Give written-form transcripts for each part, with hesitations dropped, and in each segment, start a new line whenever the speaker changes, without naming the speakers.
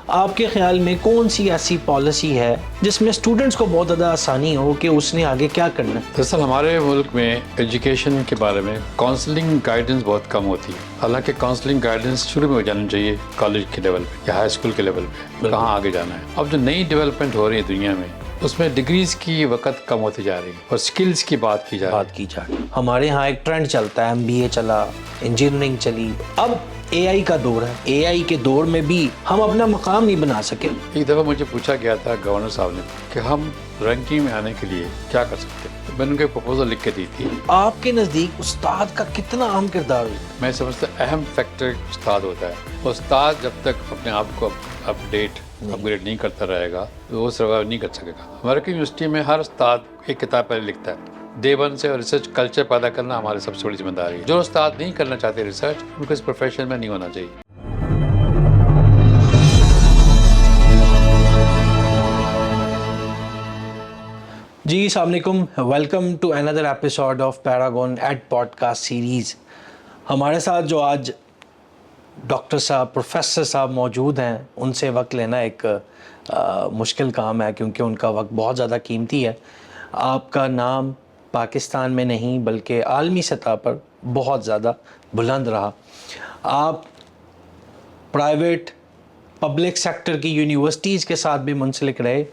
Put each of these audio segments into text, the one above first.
آپ کے خیال میں کون سی ایسی پالیسی ہے جس میں اسٹوڈنٹس کو بہت زیادہ آسانی ہو کہ اس نے آگے کیا کرنا ہے؟
دراصل ہمارے ملک میں ایجوکیشن کے بارے میں کاؤنسلنگ گائیڈنس بہت کم ہوتی ہے. حالانکہ کاؤنسلنگ گائیڈنس شروع میں ہو جانی چاہیے کالج کے لیول پہ یا ہائی اسکول کے لیول پہ کہاں آگے جانا ہے. اب جو نئی ڈیولپمنٹ ہو رہی ہے دنیا میں اس میں ڈگریز کی وقت کم ہوتی جا رہی ہے اور سکلز کی بات کی جا رہی ہے.
ہمارے ہاں ایک ٹرینڈ چلتا ہے, MBA چلا, انجینئرنگ چلی, اب AI کا دور ہے. AI کے دور میں بھی ہم اپنا مقام نہیں بنا سکے.
ایک دفعہ مجھے پوچھا گیا تھا گورنر صاحب نے کہ ہم رینکنگ میں آنے کے لیے کیا کر سکتے ہیں. میں نے ان کو ایک پروپوزل لکھ کے دی تھی.
آپ کے نزدیک استاد کا کتنا اہم کردار ہوتا ہے؟
میں سمجھتا اہم فیکٹر استاد ہوتا ہے. استاد جب تک اپنے آپ کو اپ گریڈ نہیں کرتا رہے گا تو وہ سروائیو نہیں کر سکے گا. ہمارے یونیورسٹی میں ہر استاد ایک کتاب پہلے لکھتا ہے. ڈے ون سے ریسرچ کلچر پیدا کرنا ہماری سب سے بڑی ذمہ داری ہے. جو استاد نہیں کرنا چاہتے ریسرچ, ان کو اس پروفیشن میں نہیں ہونا چاہیے.
جی السلام علیکم, welcome to another episode of Paragon at podcast series. ہمارے ساتھ جو آج ڈاکٹر صاحب, پروفیسر صاحب موجود ہیں, ان سے وقت لینا ایک مشکل کام ہے کیونکہ ان کا وقت بہت زیادہ قیمتی ہے. آپ کا نام پاکستان میں نہیں بلکہ عالمی سطح پر بہت زیادہ بلند رہا. آپ پرائیویٹ پبلک سیکٹر کی یونیورسٹیز کے ساتھ بھی منسلک رہے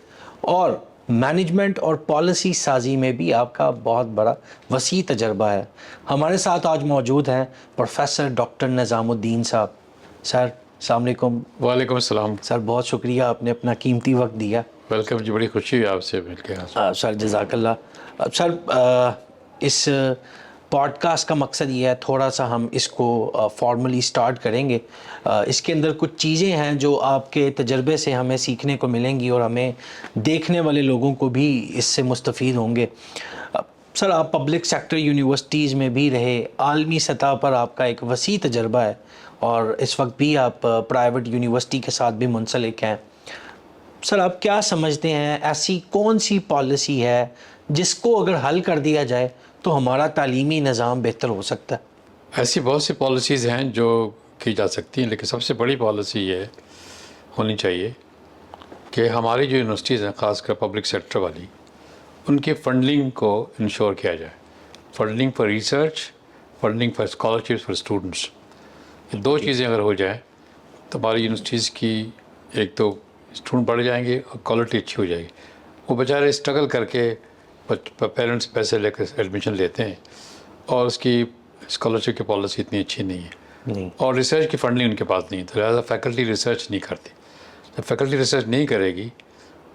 اور مینجمنٹ اور پالیسی سازی میں بھی آپ کا بہت بڑا وسیع تجربہ ہے. ہمارے ساتھ آج موجود ہیں پروفیسر ڈاکٹر نظام الدین صاحب. سر السلام علیکم.
وعلیکم السلام.
سر بہت شکریہ, آپ نے اپنا قیمتی وقت دیا.
ویلکم جی, بڑی خوشی ہوئی آپ سے مل کے.
سر جزاک اللہ. سر اس پوڈ کاسٹ کا مقصد یہ ہے, تھوڑا سا ہم اس کو فارملی سٹارٹ کریں گے. اس کے اندر کچھ چیزیں ہیں جو آپ کے تجربے سے ہمیں سیکھنے کو ملیں گی اور ہمیں دیکھنے والے لوگوں کو بھی اس سے مستفید ہوں گے. سر آپ پبلک سیکٹر یونیورسٹیز میں بھی رہے, عالمی سطح پر آپ کا ایک وسیع تجربہ ہے اور اس وقت بھی آپ پرائیویٹ یونیورسٹی کے ساتھ بھی منسلک ہیں. سر آپ کیا سمجھتے ہیں ایسی کون سی پالیسی ہے جس کو اگر حل کر دیا جائے تو ہمارا تعلیمی نظام بہتر ہو سکتا ہے؟
ایسی بہت سی پالیسیز ہیں جو کی جا سکتی ہیں, لیکن سب سے بڑی پالیسی یہ ہونی چاہیے کہ ہماری جو یونیورسٹیز ہیں, خاص کر پبلک سیکٹر والی, ان کی فنڈنگ کو انشور کیا جائے. Funding for research, funding for scholarships for students. یہ دو چیزیں اگر ہو جائیں تو ہماری یونیورسٹیز کی ایک تو اسٹوڈنٹ بڑھ جائیں گے اور کوالٹی اچھی ہو جائے گی. وہ بیچارے اسٹرگل کر کے پیرنٹس پیسے لے کر ایڈمیشن لیتے ہیں اور اس کی اسکالرشپ کی پالیسی اتنی اچھی نہیں ہے اور ریسرچ کی فنڈنگ ان کے پاس نہیں ہے, تو لہٰذا فیکلٹی ریسرچ نہیں کرتی. جب فیکلٹی ریسرچ نہیں کرے گی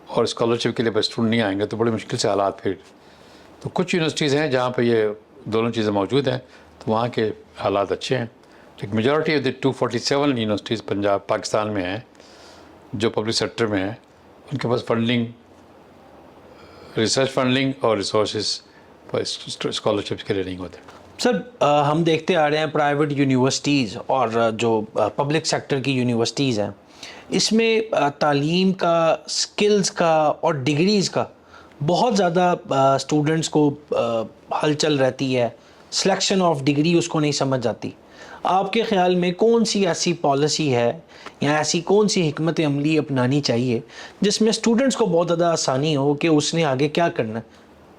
اور اسکالرشپ کے لیے اسٹوڈنٹ نہیں آئیں گے تو بڑی مشکل سے حالات پھر. تو کچھ یونیورسٹیز ہیں جہاں پہ یہ دونوں چیزیں موجود ہیں تو وہاں کے حالات اچھے ہیں, لیکن majority of the 247 universities Pakistan میں ہیں جو پبلک سیکٹر میں ہیں, ان کے پاس فنڈنگ, ریسرچ فنڈنگ اور ریسورسز اسکالرشپس کے لیے نہیں ہوتے.
سر ہم دیکھتے آ رہے ہیں پرائیویٹ یونیورسٹیز اور جو پبلک سیکٹر کی یونیورسٹیز ہیں, اس میں تعلیم کا, سکلز کا اور ڈگریز کا بہت زیادہ اسٹوڈنٹس کو ہلچل رہتی ہے. سلیکشن آف ڈگری اس کو نہیں سمجھ آتی. آپ کے خیال میں کون سی ایسی پالیسی ہے یا ایسی کون سی حکمت عملی اپنانی چاہیے جس میں اسٹوڈنٹس کو بہت زیادہ آسانی ہو کہ اس نے آگے کیا کرنا ہے؟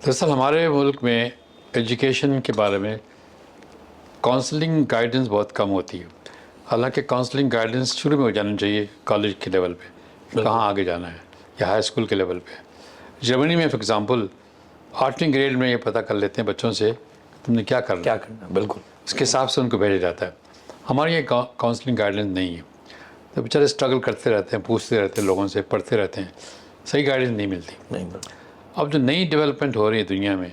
دراصل ہمارے ملک میں ایجوکیشن کے بارے میں کاؤنسلنگ گائیڈنس بہت کم ہوتی ہے. حالانکہ کاؤنسلنگ گائیڈنس شروع میں ہو جانی چاہیے کالج کے لیول پہ کہاں آگے جانا ہے یا ہائی اسکول کے لیول پہ. جرمنی میں فار ایگزامپل 8ویں گریڈ میں یہ پتہ کر لیتے ہیں بچوں سے تم نے کیا کرنا.
بالکل
اس کے حساب سے ان کو بھیجا جاتا ہے. ہمارے یہ کاؤنسلنگ گائیڈنس نہیں ہے, تو بیچارے اسٹرگل کرتے رہتے ہیں, پوچھتے رہتے ہیں لوگوں سے, پڑھتے رہتے ہیں, صحیح گائیڈنس نہیں ملتی. اب جو نئی ڈیولپمنٹ ہو رہی ہے دنیا میں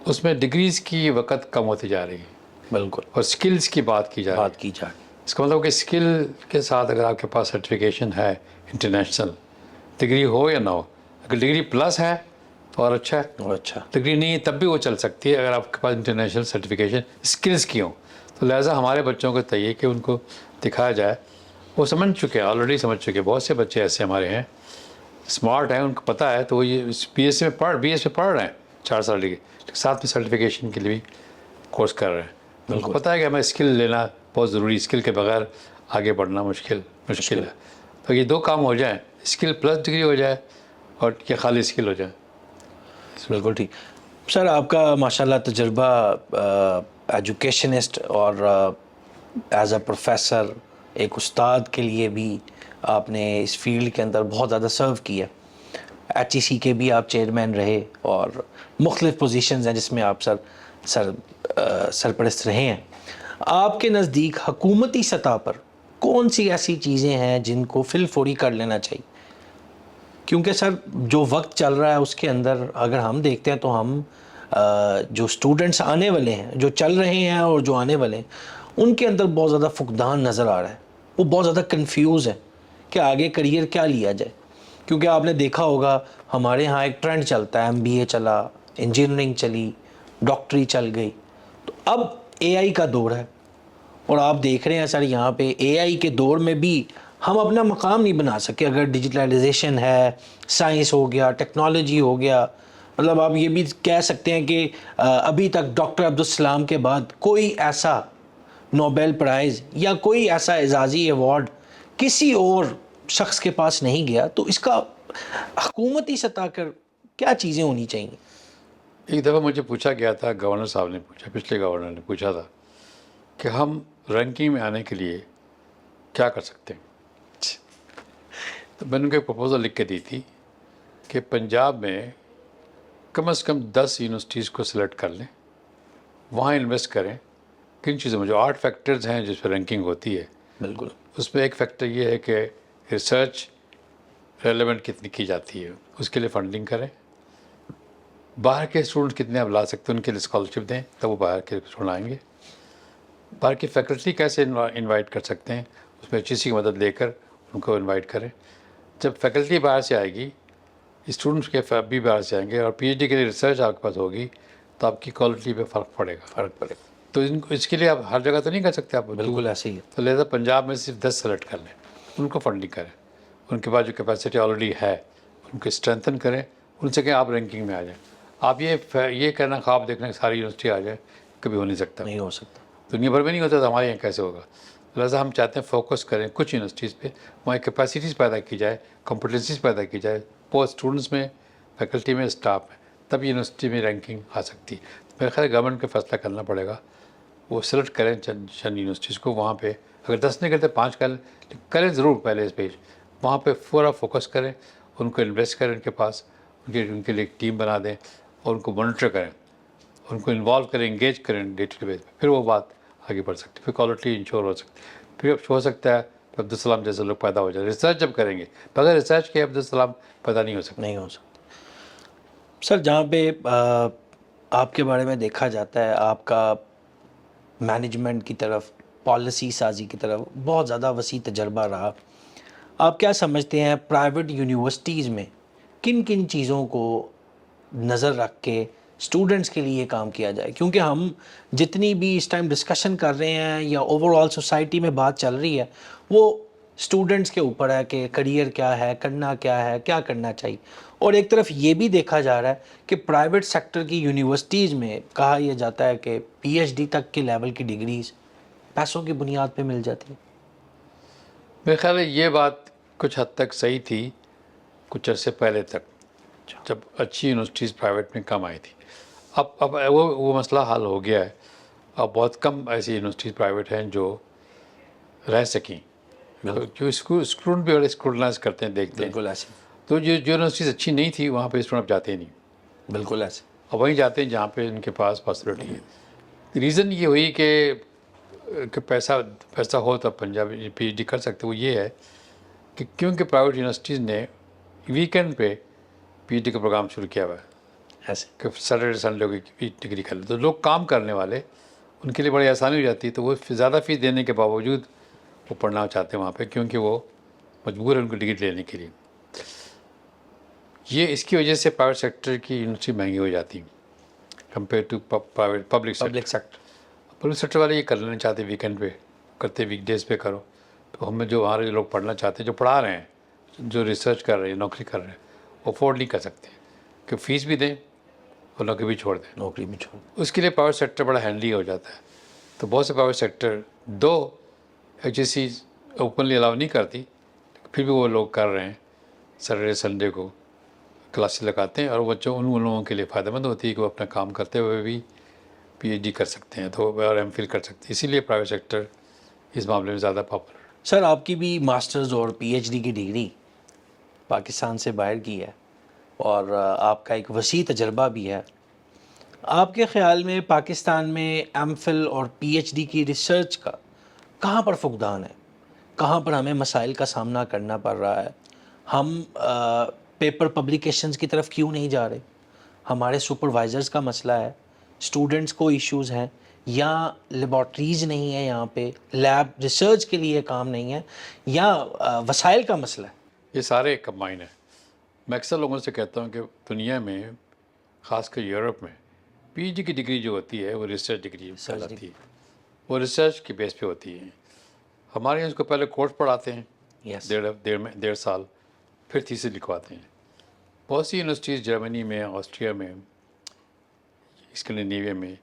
اس میں ڈگریز کی وقت کم ہوتی جا رہی ہے.
بالکل.
اور سکلز کی بات کی جا رہی ہے. اس کا مطلب کہ اسکل کے ساتھ اگر آپ کے پاس سرٹیفکیشن ہے انٹرنیشنل, ڈگری ہو یا نہ ہو, اگر ڈگری پلس ہے تو اور اچھا ہے, ڈگری نہیں ہے تب بھی وہ چل سکتی ہے اگر آپ کے پاس انٹرنیشنل سرٹیفکیشن اسکلز کی ہوں. تو لہٰذا ہمارے بچوں کو چاہیے کہ ان کو دکھایا جائے. وہ سمجھ چکے ہیں, آلریڈی سمجھ چکے. بہت سے بچے ایسے ہمارے ہیں اسمارٹ ہیں, ان کو پتہ ہے, تو وہ یہ بی ایس میں پڑھ رہے ہیں 4 سال ڈگری, ساتھ میں سرٹیفکیشن کے لیے بھی کورس کر رہے ہیں. ان کو پتہ ہے کہ ہمیں اسکل لینا بہت ضروری, اسکل کے بغیر آگے بڑھنا مشکل ہے. تو یہ دو کام ہو جائیں، اسکل پلس ڈگری ہو جائے اور یہ خالی اسکل ہو جائے.
بالکل ٹھیک. سر آپ کا ماشاءاللہ تجربہ ایجوکیشنسٹ اور ایز اے پروفیسر ایک استاد کے لیے بھی آپ نے اس فیلڈ کے اندر بہت زیادہ سرو کیا. ایچ ای سی کے بھی آپ چیئرمین رہے اور مختلف پوزیشنز ہیں جس میں آپ سرپرست رہے ہیں. آپ کے نزدیک حکومتی سطح پر کون سی ایسی چیزیں ہیں جن کو فی الفوری کر لینا چاہیے؟ کیونکہ سر جو وقت چل رہا ہے اس کے اندر اگر ہم دیکھتے ہیں تو ہم جو اسٹوڈنٹس آنے والے ہیں، جو چل رہے ہیں اور جو آنے والے ہیں، ان کے اندر بہت زیادہ فقدان نظر آ رہا ہے. وہ بہت زیادہ کنفیوز ہے کہ آگے کریئر کیا لیا جائے. کیونکہ آپ نے دیکھا ہوگا ہمارے ہاں ایک ٹرینڈ چلتا ہے، MBA چلا، انجینئرنگ چلی، ڈاکٹری چل گئی. تو اب AI کا دور ہے اور آپ دیکھ رہے ہیں سر یہاں پہ AI کے دور میں بھی ہم اپنا مقام نہیں بنا سکے. اگر ڈیجیٹلائزیشن ہے، سائنس ہو گیا، ٹیکنالوجی ہو گیا، مطلب آپ یہ بھی کہہ سکتے ہیں کہ ابھی تک ڈاکٹر عبدالسلام کے بعد کوئی ایسا نوبیل پرائز یا کوئی ایسا اعزازی ایوارڈ کسی اور شخص کے پاس نہیں گیا. تو اس کا حکومتی سطح پر کیا چیزیں ہونی چاہیے؟
ایک دفعہ مجھے پوچھا گیا تھا، گورنر صاحب نے پوچھا، پچھلے گورنر نے پوچھا تھا کہ ہم رینکنگ میں آنے کے لیے کیا کر سکتے ہیں. تو میں نے ان کو ایک پروپوزل لکھ کے دی تھی کہ پنجاب میں کم از کم 10 یونیورسٹیز کو سلیکٹ کر لیں، وہاں انویسٹ کریں. کن چیزوں میں؟ جو 8 فیکٹرز ہیں جس پہ رینکنگ ہوتی ہے،
بالکل.
اس میں ایک فیکٹر یہ ہے کہ ریسرچ ریلیونٹ کتنی کی جاتی ہے، اس کے لیے فنڈنگ کریں. باہر کے اسٹوڈنٹ کتنے آپ لا سکتے ہیں، ان کے لیے اسکالرشپ دیں تب وہ باہر کے اسٹوڈنٹ آئیں گے. باہر کی فیکلٹی کیسے انوائٹ کر سکتے ہیں، اس میں HEC کی مدد لے کر ان کو انوائٹ کریں. جب فیکلٹی باہر سے آئے گی، اسٹوڈنٹس کے بھی باہر سے آئیں گے اور PhD کے لیے ریسرچ آپ کے پاس ہوگی تو آپ کی کوالٹی پہ فرق پڑے گا. تو اس کے لیے آپ ہر جگہ تو نہیں کر سکتے آپ.
بالکل ایسے ہی ہے.
تو لہٰذا پنجاب میں صرف 10 سلیکٹ کر لیں، ان کو فنڈنگ کریں، ان کے پاس جو کیپیسٹی آلریڈی ہے ان کو اسٹرینتھن کریں، ان سے کہ آپ رینکنگ میں آ جائیں. آپ یہ کہنا خواب دیکھنا کہ ساری یونیورسٹی آ جائے، کبھی ہو نہیں سکتا.
نہیں ہو سکتا.
دنیا بھر میں نہیں ہوتا تو ہمارے یہاں کیسے ہوگا؟ لہٰذا ہم چاہتے ہیں فوکس کریں کچھ یونیورسٹیز پہ، وہاں کیپیسٹیز پیدا کی جائے، کمپٹنسیز پیدا کی جائے، پوسٹ اسٹوڈنٹس میں، فیکلٹی میں، اسٹاف میں، تب یونیورسٹی میں رینکنگ آ سکتی. میرا خیال ہے گورنمنٹ کو فیصلہ کرنا پڑے گا، وہ سلیکٹ کریں چند یونیورسٹیز کو. وہاں پہ اگر 10 نہیں کرتے 5 کریں ضرور پہلے اس پیج. وہاں پہ پورا فوکس کریں، ان کو انویسٹ کریں، ان کے پاس ان کے لیے ایک ٹیم بنا دیں اور ان کو مانیٹر کریں، ان کو انوالو کریں، انگیج کریں ڈے ٹو ڈے بیس پہ. پھر وہ بات آگے بڑھ سکتی ہے، پھر کوالٹی انشور ہو سکتی ہے. پھر اب ہو سکتا ہے کہ عبدالسلام جیسے لوگ پیدا ہو جائیں. ریسرچ جب کریں گے، بغیر ریسرچ کے عبدالسلام پیدا نہیں ہو سکتے.
نہیں ہو سکتا. سر جہاں پہ آپ کے بارے میں دیکھا جاتا ہے، آپ کا مینجمنٹ کی طرف، پالیسی سازی کی طرف بہت زیادہ وسیع تجربہ رہا. آپ کیا سمجھتے ہیں پرائیویٹ یونیورسٹیز میں کن کن چیزوں کو نظر رکھ کے اسٹوڈنٹس کے لیے کام کیا جائے؟ کیونکہ ہم جتنی بھی اس ٹائم ڈسکشن کر رہے ہیں یا اوور آل سوسائٹی میں بات چل رہی ہے، وہ اسٹوڈنٹس کے اوپر ہے کہ کریئر کیا ہے، کرنا کیا ہے، کیا کرنا چاہیے. اور ایک طرف یہ بھی دیکھا جا رہا ہے کہ پرائیویٹ سیکٹر کی یونیورسٹیز میں کہا یہ جاتا ہے کہ PhD تک کے لیول کی ڈگریز پیسوں کی بنیاد پہ مل جاتی ہیں.
میرے خیال ہے یہ بات کچھ حد تک صحیح تھی کچھ عرصے پہلے تک، جب اچھی یونیورسٹیز پرائیویٹ میں کم آئی تھی. اب وہ مسئلہ حل ہو گیا ہے. اب بہت کم ایسی یونیورسٹیز پرائیویٹ ہیں جو رہ سکیں، جو اسٹوڈنٹ بھی بڑے اسکروٹنائز کرتے ہیں، دیکھتے ہیں.
بالکل ایسے.
تو جو یونیورسٹیز اچھی نہیں تھی وہاں پہ اسٹوڈنٹ اب جاتے ہی نہیں.
بالکل ایسے.
اب وہیں جاتے ہیں جہاں پہ ان کے پاس فیسلٹی ہے. ریزن یہ ہوئی کہ پیسہ ہو تو پنجاب PhD کر سکتے. وہ یہ ہے کہ کیونکہ پرائیویٹ یونیورسٹیز نے ویکینڈ پہ PhD کا پروگرام شروع کیا ہوا ہے
ایسے.
کہ سیٹرڈے سنڈے کی ڈگری کر لیں. تو لوگ کام کرنے والے ان کے لیے بڑی آسانی ہو جاتی ہے. تو وہ زیادہ فیس دینے کے باوجود وہ پڑھنا چاہتے ہیں وہاں پہ، کیونکہ وہ مجبور ہیں ان کو ڈگری لینے کے لیے. یہ اس کی وجہ سے پرائیویٹ سیکٹر کی یونیورسٹی مہنگی ہو جاتی ہیں compare to public
sector.
Public sector والے یہ کر لینا چاہتے ہیں ویکینڈ پہ، کرتے ویک ڈیز پہ کرو. تو ہمیں جو ہمارے لوگ پڑھنا چاہتے ہیں، جو پڑھا رہے ہیں، جو ریسرچ کر رہے ہیں، نوکری کر رہے ہیں، وہ افورڈ نہیں کر سکتے کہ فیس بھی دیں اور نوکری بھی چھوڑ دیں.
نوکری بھی چھوڑ.
اس کے لیے پرائیویٹ سیکٹر بڑا ہینڈلی ہو جاتا ہے. تو بہت سے پرائیویٹ سیکٹر HEC اوپنلی الاؤ نہیں کرتی، پھر بھی وہ لوگ کر رہے ہیں، سیٹرڈے سنڈے کو کلاسز لگاتے ہیں، اور بچوں ان لوگوں کے لیے فائدہ مند ہوتی ہے کہ وہ اپنا کام کرتے ہوئے بھی پی ایچ ڈی کر سکتے ہیں تو اور ایم فل کر سکتے ہیں. اسی لیے پرائیویٹ سیکٹر اس معاملے میں زیادہ پاپولر.
سر آپ کی بھی ماسٹرز اور پی ایچ ڈی کی ڈگری پاکستان سے باہر کی ہے اور آپ کا ایک وسیع تجربہ بھی ہے. آپ کے خیال میں پاکستان میں ایم فل اور پی ایچ ڈی کی ریسرچ کا کہاں پر فقدان ہے؟ کہاں پر ہمیں مسائل کا سامنا کرنا پڑ رہا ہے؟ ہم پیپر پبلیکیشنز کی طرف کیوں نہیں جا رہے؟ ہمارے سپروائزرز کا مسئلہ ہے، اسٹوڈنٹس کو ایشوز ہیں، یا لیبارٹریز نہیں ہیں، یہاں پہ لیب ریسرچ کے لیے کام نہیں ہے، یا وسائل کا مسئلہ ہے؟
یہ سارے کمبائن ہیں. میں اکثر لوگوں سے کہتا ہوں کہ دنیا میں خاص کر یورپ میں پی ایچ ڈی کی ڈگری جو ہوتی ہے وہ ریسرچ ڈگری کہلاتی ہے. وہ ریسرچ کے بیس پہ ہوتی ہے. ہمارے یہاں اس کو پہلے کورس پڑھاتے ہیں
یس.
1.5 سال، پھر تھیسس لکھواتے ہیں. بہت سی یونیورسٹیز جرمنی میں، آسٹریا میں، اسکینڈینیویا میں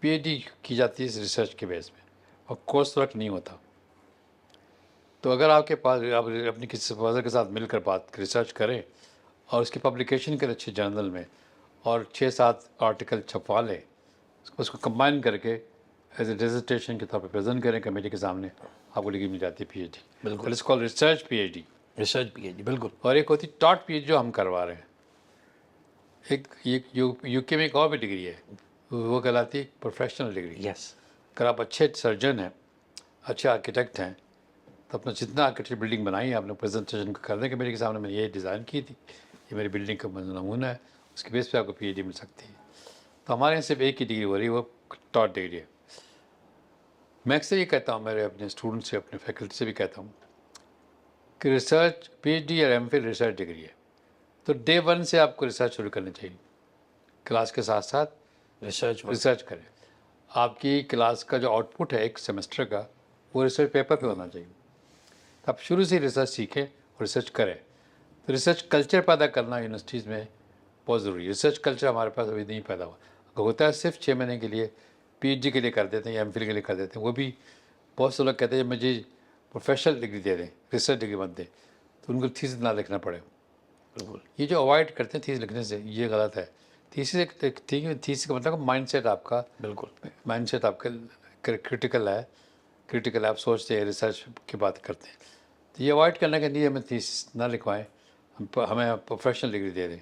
پی ایچ ڈی کی جاتی ہے ریسرچ کے بیس پہ، اور کورس ورک نہیں ہوتا. تو اگر آپ کے پاس آپ اپنی کسی سپروائزر کے ساتھ مل کر بات ریسرچ کریں اور اس کی پبلیکیشن کریں اچھے جرنل میں، اور 6-7 آرٹیکل چھپوا لیں، اس کو کمبائن کر کے ایز اے ڈیزرٹیشن کے طور پہ پریزنٹ کریں کمیٹی کے سامنے، آپ کو ڈگری مل جاتی ہے پی ایچ ڈی.
بالکل.
اس call research P H D.
Research P H D بالکل.
اور ایک ہوتی ٹاٹ پی ایچ جو ہم کروا رہے ہیں. ایک یو کے میں ایک اور بھی ڈگری ہے، وہ کہلاتی ہے پروفیشنل ڈگری.
یس.
اگر آپ اچھے سرجن ہیں، اچھے آرکیٹیکٹ ہیں، تو اپنا جتنا آرکیٹیکٹ بلڈنگ بنائی ہے آپ نے پریزنٹیشن کر دیں کہ میرے سامنے میں نے یہ ڈیزائن کی تھی، یہ میری بلڈنگ کا نمونہ ہے، اس کے بیس پہ آپ کو پی ایچ ڈی مل سکتی ہے. تو ہمارے یہاں صرف ایک ہی ڈگری ہو رہی ہے، وہ ٹاٹ ڈگری ہے. میں اکثر یہ کہتا ہوں، میرے اپنے اسٹوڈنٹ سے، اپنے فیکلٹی سے بھی کہتا ہوں کہ ریسرچ پی ایچ ڈی اور ایم فل ریسرچ ڈگری ہے، تو ڈے 1 سے آپ کو ریسرچ شروع کرنی چاہیے. کلاس کے ساتھ ساتھ ریسرچ کریں. آپ کی کلاس کا جو آؤٹ پٹ ہے ایک سیمسٹر کا، وہ ریسرچ پیپر پہ ہونا چاہیے. آپ شروع سے ریسرچ سیکھیں اور ریسرچ کریں. تو ریسرچ کلچر پیدا کرنا یونیورسٹیز میں بہت ضروری ہے. ریسرچ کلچر ہمارے پاس ابھی نہیں پیدا ہوا. اگر ہوتا ہے صرف 6 مہینے کے لیے پی ایچ ڈی کے لیے کر دیتے ہیں یا ایم فل کے لیے کر دیتے ہیں. وہ بھی بہت سے لوگ کہتے ہیں مجھے پروفیشنل ڈگری دے دیں، ریسرچ ڈگری مت دیں، تو ان کو تھیسس نہ لکھنا پڑے.
بالکل.
یہ جو اوائڈ کرتے ہیں تھیسس لکھنے سے، یہ غلط ہے. تھیسس کا مطلب مائنڈ سیٹ آپ کا،
بالکل.
مائنڈ سیٹ آپ کا کرٹیکل ہے، آپ سوچتے ہیں، ریسرچ کی بات کرتے ہیں. تو یہ اوائڈ کرنے کے لیے ہمیں تھیسس نہ لکھوائیں، ہمیں پروفیشنل ڈگری دے دیں.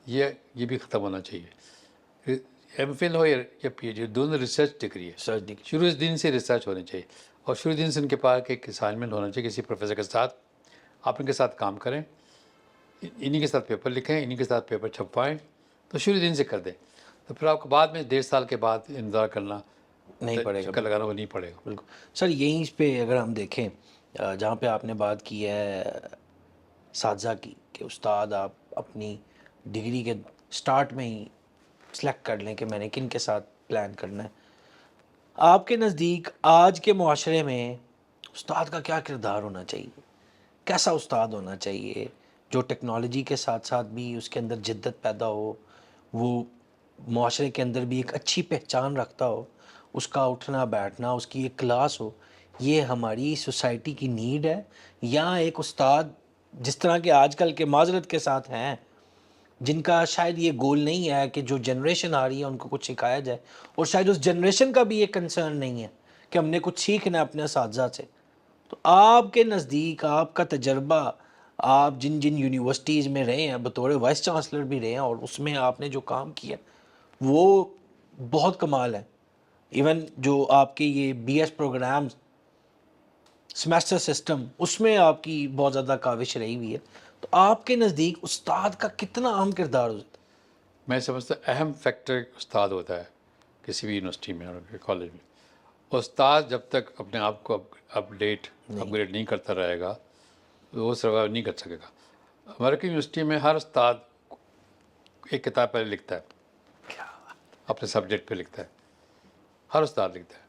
یہ بھی ختم ہونا چاہیے. ایم فل ہو یا پی ایچ ڈی، دونوں ریسرچ ڈگری ہے.
Research degree.
شروع دن سے ریسرچ ہونی چاہیے، اور شروع دن سے ان کے پاس ایک اسائنمنٹ ہونا چاہیے کسی پروفیسر کے ساتھ. آپ ان کے ساتھ کام کریں، انہی کے ساتھ پیپر لکھیں، انہی کے ساتھ پیپر چھپوائیں، تو شروع دن سے کر دیں. تو پھر آپ کو بعد میں 1.5 سال کے بعد انتظار کرنا،
نہیں پڑے گا.
چکر لگانا وہ نہیں پڑے گا.
بالکل. سر یہیں پہ اگر ہم دیکھیں جہاں پہ آپ نے بات کی ہے اساتذہ کی، کہ استاد آپ اپنی ڈگری کے سٹارٹ میں ہی سلیکٹ کر لیں کہ میں نے کن کے ساتھ پلان کرنا ہے. آپ کے نزدیک آج کے معاشرے میں استاد کا کیا کردار ہونا چاہیے؟ کیسا استاد ہونا چاہیے جو ٹیکنالوجی کے ساتھ ساتھ بھی اس کے اندر جدت پیدا ہو، وہ معاشرے کے اندر بھی ایک اچھی پہچان رکھتا ہو، اس کا اٹھنا بیٹھنا، اس کی ایک کلاس ہو؟ یہ ہماری سوسائٹی کی نیڈ ہے، یا ایک استاد جس طرح کے آج کل کے معذرت کے ساتھ ہیں، جن کا شاید یہ گول نہیں ہے کہ جو جنریشن آ رہی ہے ان کو کچھ سکھایا جائے، اور شاید اس جنریشن کا بھی یہ کنسرن نہیں ہے کہ ہم نے کچھ سیکھنا ہے اپنے اساتذہ سے؟ تو آپ کے نزدیک، آپ کا تجربہ، آپ جن یونیورسٹیز میں رہے ہیں، بطور وائس چانسلر بھی رہے ہیں، اور اس میں آپ نے جو کام کیا وہ بہت کمال ہے. ایون جو آپ کے یہ B S programs, semester system, اس میں آپ کی بہت زیادہ کاوش رہی ہوئی ہے. تو آپ کے نزدیک استاد کا کتنا اہم کردار ہوتا ہے؟
میں سمجھتا اہم فیکٹر استاد ہوتا ہے کسی بھی یونیورسٹی میں اور کالج میں. استاد جب تک اپنے آپ کو اپ گریڈ نہیں کرتا رہے گا، وہ سروائیو نہیں کر سکے گا. امریکن یونیورسٹی میں ہر استاد ایک کتاب پہلے لکھتا ہے، اپنے سبجیکٹ پہ لکھتا ہے، ہر استاد لکھتا ہے،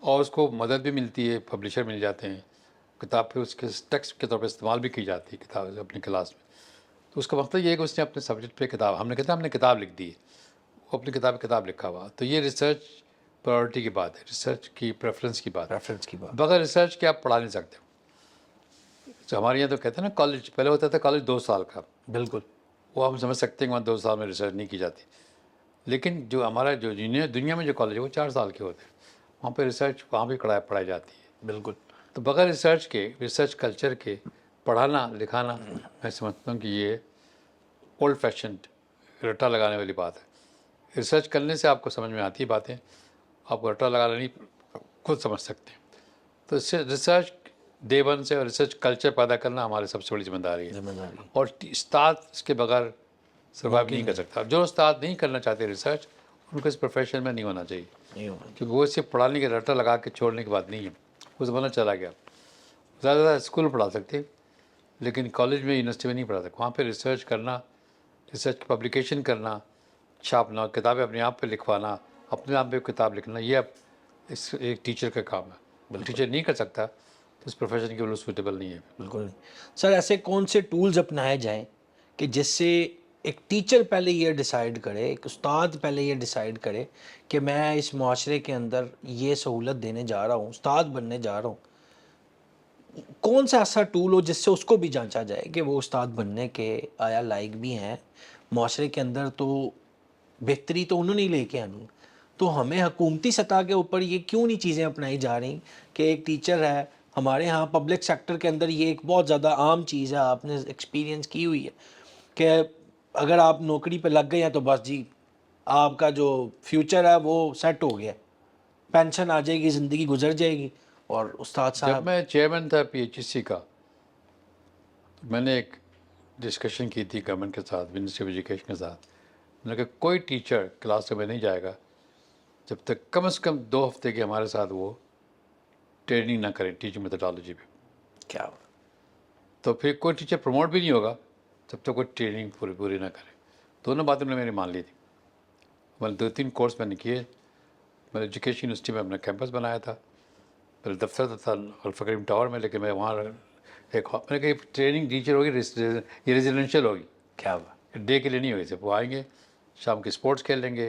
اور اس کو مدد بھی ملتی ہے، پبلشر مل جاتے ہیں، کتاب پہ اس کے ٹیکسٹ کے طور پہ استعمال بھی کی جاتی ہے کتاب اپنی کلاس میں. تو اس کا مطلب یہ ہے کہ اس نے اپنے سبجیکٹ پہ کتاب، ہم نے کہا ہم نے کتاب لکھ دی ہے، وہ اپنی کتاب لکھا ہوا. تو یہ ریسرچ پرائورٹی کی بات ہے، ریسرچ کی پریفرنس کی بات ہے.
ریفرنس کی بات.
بغیر ریسرچ کے آپ پڑھا نہیں سکتے. ہمارے یہاں تو کہتے ہیں نا کالج، پہلے ہوتا تھا کالج 2 سال کا،
بالکل
وہ ہم سمجھ سکتے ہیں کہ وہاں 2 سال میں ریسرچ نہیں کی جاتی، لیکن جو ہمارا جو دنیا میں جو کالج ہے وہ 4 سال کے ہوتے ہیں، وہاں پہ ریسرچ وہاں بھی پڑھائی جاتی ہے.
بالکل.
تو بغیر ریسرچ کلچر کے پڑھانا لکھانا، میں سمجھتا ہوں کہ یہ اولڈ فیشنڈ رٹا لگانے والی بات ہے. ریسرچ کرنے سے آپ کو سمجھ میں آتی باتیں، آپ کو رٹا لگانا نہیں خود سمجھ سکتے ہیں. تو اس سے ریسرچ ڈے ون سے اور ریسرچ کلچر پیدا کرنا ہماری سب سے بڑی ذمہ داری ہے. اور استاد اس کے بغیر سروائیو نہیں کر سکتا. جو استاد نہیں کرنا چاہتے ریسرچ، ان کو اس پروفیشن میں نہیں ہونا چاہیے، کیونکہ وہ صرف پڑھانے کے رٹا لگا کے چھوڑنے کی بات نہیں ہے. وہ زمانہ چلا گیا. زیادہ زیادہ اسکول میں پڑھا سکتے، لیکن کالج میں یونیورسٹی میں نہیں پڑھا سکتے. وہاں پہ ریسرچ کرنا، ریسرچ پبلیکیشن کرنا، چھاپنا، کتابیں اپنے آپ پہ لکھوانا، اپنے آپ پہ کتاب لکھنا، یہ اب اس ایک ٹیچر کا کام ہے. ٹیچر نہیں کر سکتا تو اس پروفیشن کے لیے سوٹیبل نہیں ہے.
بالکل نہیں سر. ایسے کون سے ٹولز اپنائے جائیں کہ جس سے ایک ٹیچر پہلے یہ ڈیسائیڈ کرے، ایک استاد پہلے یہ ڈیسائیڈ کرے کہ میں اس معاشرے کے اندر یہ سہولت دینے جا رہا ہوں، استاد بننے جا رہا ہوں، کون سا ایسا ٹول ہو جس سے اس کو بھی جانچا جائے کہ وہ استاد بننے کے آیا لائق بھی ہیں؟ معاشرے کے اندر تو بہتری تو انہوں نے لے کے آنی، تو ہمیں حکومتی سطح کے اوپر یہ کیوں نہیں چیزیں اپنائی جا رہی کہ ایک ٹیچر ہے ہمارے ہاں پبلک سیکٹر کے اندر، یہ ایک بہت زیادہ عام چیز ہے، آپ نے ایکسپیرینس کی ہوئی ہے کہ اگر آپ نوکری پہ لگ گئے ہیں تو بس جی آپ کا جو فیوچر ہے وہ سیٹ ہو گیا، پینشن آ جائے گی، زندگی گزر جائے گی. اور استاد
جب
صاحب
میں چیئرمین تھا PHEC کا، تو میں نے ایک ڈسکشن کی تھی گورنمنٹ کے ساتھ، منسٹری آف ایجوکیشن کے ساتھ. میں نے کہا کوئی ٹیچر کلاس میں نہیں جائے گا جب تک کم از کم 2 ہفتے کے ہمارے ساتھ وہ ٹریننگ نہ کریں ٹیچنگ میتھڈالوجی پہ.
کیا
تو پھر کوئی ٹیچر پروموٹ بھی نہیں ہوگا جب تک کوئی ٹریننگ پوری نہ کرے. دونوں باتیں میں نے میری مان لی تھی. میں نے 2-3 کورس میں نے کیے. میں نے ایجوکیشن یونیورسٹی میں اپنا کیمپس بنایا تھا. میرا دفتر تھا الفقریم ٹاور میں، لیکن میں وہاں ایک میں نے کہا ٹریننگ ٹیچر ہوگی یہ ریزیڈینشیل ہوگی،
کیا ہوا
ڈے کے لیے نہیں ہوگی. صرف وہ آئیں گے، شام کے اسپورٹس کھیل لیں گے،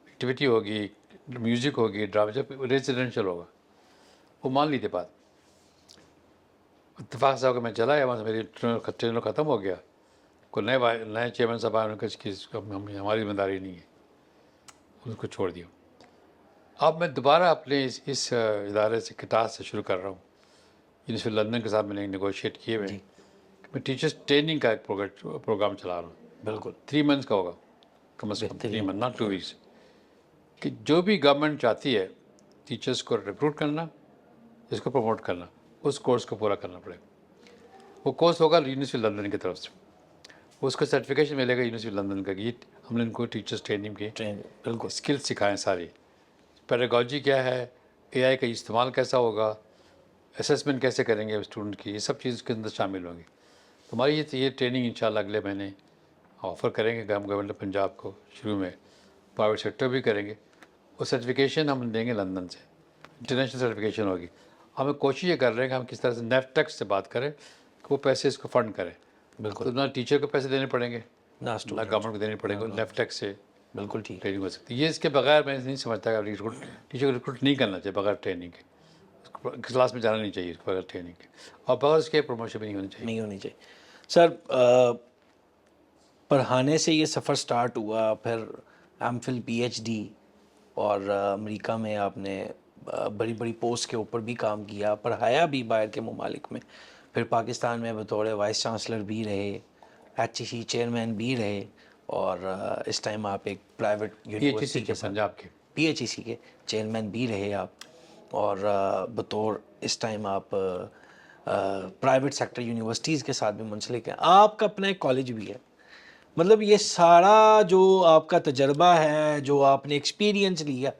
ایکٹیویٹی ہوگی، میوزک ہوگی، ڈرامہ، جب ریزیڈینشیل ہوگا. وہ مان لی تھی بات. اتفاق سے ہو کہ میں چلا گیا وہاں سے، میری ٹرینر ختم ہو گیا. کوئی نئے چیئرمین صاحب آئے، انہوں نے کہا اس کی ہماری ذمہ داری نہیں ہے، ان کو چھوڑ دیا. اب میں دوبارہ اپنے اس ادارے سے کٹاس سے شروع کر رہا ہوں. یونیورسٹی لندن کے ساتھ میں نے نیگوشیٹ کیے ہوئے ہیں کہ میں ٹیچرس ٹریننگ کا ایک پروگرام چلا رہا ہوں.
بالکل
3 منتھس کا ہوگا، کم از کم 3
بہترین.
منتھ، ناٹ 2 ویکس. کہ جو بھی گورنمنٹ چاہتی ہے ٹیچرس کو ریکروٹ کرنا، اس کو پروموٹ کرنا، اس کورس کو پورا کرنا پڑے گا. وہ کورس ہوگا یونیورسٹی لندن کی طرف سے. اس کو سرٹیفکیشن ملے گا یونیورسٹی لندن کا کہ یہ ہم نے ان کو ٹیچرس ٹریننگ کی
بالکل
اسکل سکھائیں ساری. پیڈاگوجی کیا ہے، AI کا استعمال کیسا ہوگا، اسسمنٹ کیسے کریں گے اسٹوڈنٹ کی، یہ سب چیز کے اندر شامل ہوں گی. ہماری یہ ٹریننگ انشاءاللہ اگلے مہینے آفر کریں گے گورنمنٹ پنجاب کو. شروع میں پرائیویٹ سیکٹر بھی کریں گے. وہ سرٹیفکیشن ہم دیں گے لندن سے، انٹرنیشنل سرٹیفکیشن ہوگی. ہمیں کوشش یہ کر رہے ہیں کہ ہم کس طرح سے نیفٹیک سے بات کریں کہ وہ پیسے اس کو فنڈ کریں.
بالکل.
تو نہ ٹیچر کو پیسے دینے پڑیں گے،
نہ
نہ گورنمنٹ کو دینے پڑیں گے. نیفٹیک سے
بالکل ٹھیک.
ٹریننگ ہو سکتی ہے. یہ اس کے بغیر میں نہیں سمجھتا کہ ٹیچر کو ریکروٹ نہیں کرنا چاہیے بغیر ٹریننگ کے. کلاس میں جانا نہیں چاہیے اس کو بغیر ٹریننگ کے، اور بغیر اس کے پروموشن بھی نہیں ہونی چاہیے.
نہیں ہونی چاہیے. سر پڑھانے سے یہ سفر سٹارٹ ہوا، پھر ایم فل PhD، اور امریکہ میں آپ نے بڑی بڑی پوسٹ کے اوپر بھی کام کیا، پڑھایا بھی باہر کے ممالک میں، پھر پاکستان میں بطور وائس چانسلر بھی رہے، HEC چیئرمین بھی رہے، اور اس ٹائم آپ ایک پرائیویٹ یونیورسٹی کے ساتھ
پنجاب کے
PHEC کے چیئرمین بھی رہے آپ، اور بطور اس ٹائم آپ پرائیویٹ سیکٹر یونیورسٹیز کے ساتھ بھی منسلک ہیں. آپ کا اپنا ایک کالج بھی ہے. مطلب یہ سارا جو آپ کا تجربہ ہے، جو آپ نے ایکسپیرینس لیا،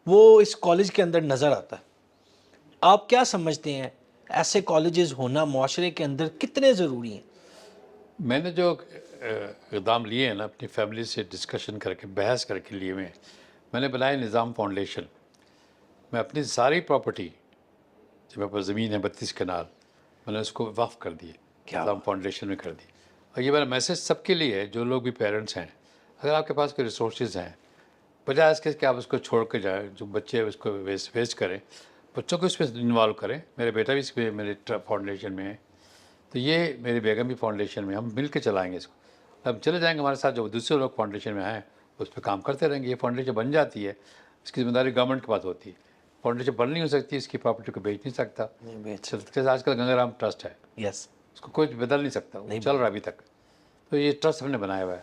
وہ اس کالج کے اندر نظر آتا ہے. آپ کیا سمجھتے ہیں ایسے کالجز ہونا معاشرے کے اندر کتنے ضروری ہیں؟
میں نے جو اقدام لیے ہیں نا، اپنی فیملی سے ڈسکشن کر کے، بحث کر کے لیے ہوئے ہیں. میں نے بنایا نظام فاؤنڈیشن. میں اپنی ساری پراپرٹی، جو میرے پاس زمین ہے 32 کنال، میں نے اس کو وقف کر دی، نظام فاؤنڈیشن میں کر دی. اور یہ میرا میسیج سب کے لیے ہے جو لوگ بھی پیرنٹس ہیں. اگر آپ کے پاس کوئی ریسورسز ہیں، بجائے اس کے کہ آپ اس کو چھوڑ کے جائیں، جو بچے اس کو ویسٹ کریں، بچوں کو اس میں انوالو کریں. میرے بیٹا بھی اس میں میرے فاؤنڈیشن میں ہے. تو یہ میری بیگم بھی فاؤنڈیشن میں، ہم مل کے چلائیں گے اس کو. ہم چلے جائیں گے ہمارے ساتھ جو دوسرے لوگ فاؤنڈیشن میں ہیں اس پہ کام کرتے رہیں گے. یہ فاؤنڈیشن بن جاتی ہے، اس کی ذمہ داری گورنمنٹ کے پاس ہوتی ہے. فاؤنڈیشن بن نہیں ہو سکتی، اس کی پراپرٹی کو بیچ نہیں سکتا. جیسے آج کل گنگا رام ٹرسٹ ہے،
یس.
اس کو کوئی بدل نہیں سکتا، وہ چل رہا ہے ابھی تک. تو یہ ٹرسٹ ہم نے بنایا ہوا ہے.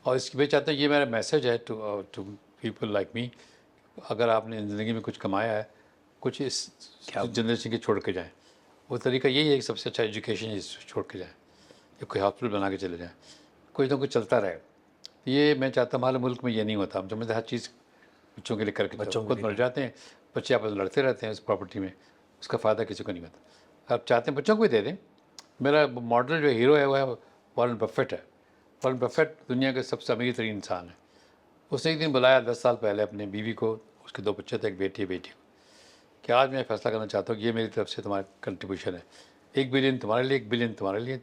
اور اس کی میں چاہتا ہوں یہ میرا میسیج ہے ٹو پیپل لائک می. اگر آپ نے زندگی میں کچھ کمایا ہے، کچھ اس جنریشن کے چھوڑ کے جائیں. وہ طریقہ یہی ہے کہ سب سے اچھا ایجوکیشن چھوڑ کے جائیں، یا کوئی ہاسپٹل بنا کے چلے جائیں، کچھ نہ کچھ چلتا رہے. یہ میں چاہتا ہوں ہمارے ملک میں یہ نہیں ہوتا. ہم سمجھتے ہر چیز بچوں کے لیے کر کے خود مر جاتے ہیں، بچے آپس لڑتے رہتے ہیں اس پراپرٹی میں، اس کا فائدہ کسی کو نہیں ہوتا. آپ چاہتے ہیں بچوں کو بھی دے دیں. میرا ماڈل جو ہیرو ہے وہ ہے وارن بفیٹ ہے. وارن بفیٹ دنیا کے سب سے امیر ترین انسان ہے. اس نے ایک دن بلایا 10 سال پہلے اپنے بیوی کو، اس کے 2 بچے تھے، ایک بیٹی کو، کہ آج میں فیصلہ کرنا چاہتا ہوں کہ یہ میری طرف سے تمہارا کنٹریبیوشن ہے. 1 بلین تمہارے لیے، 1 بلین تمہارے لیے،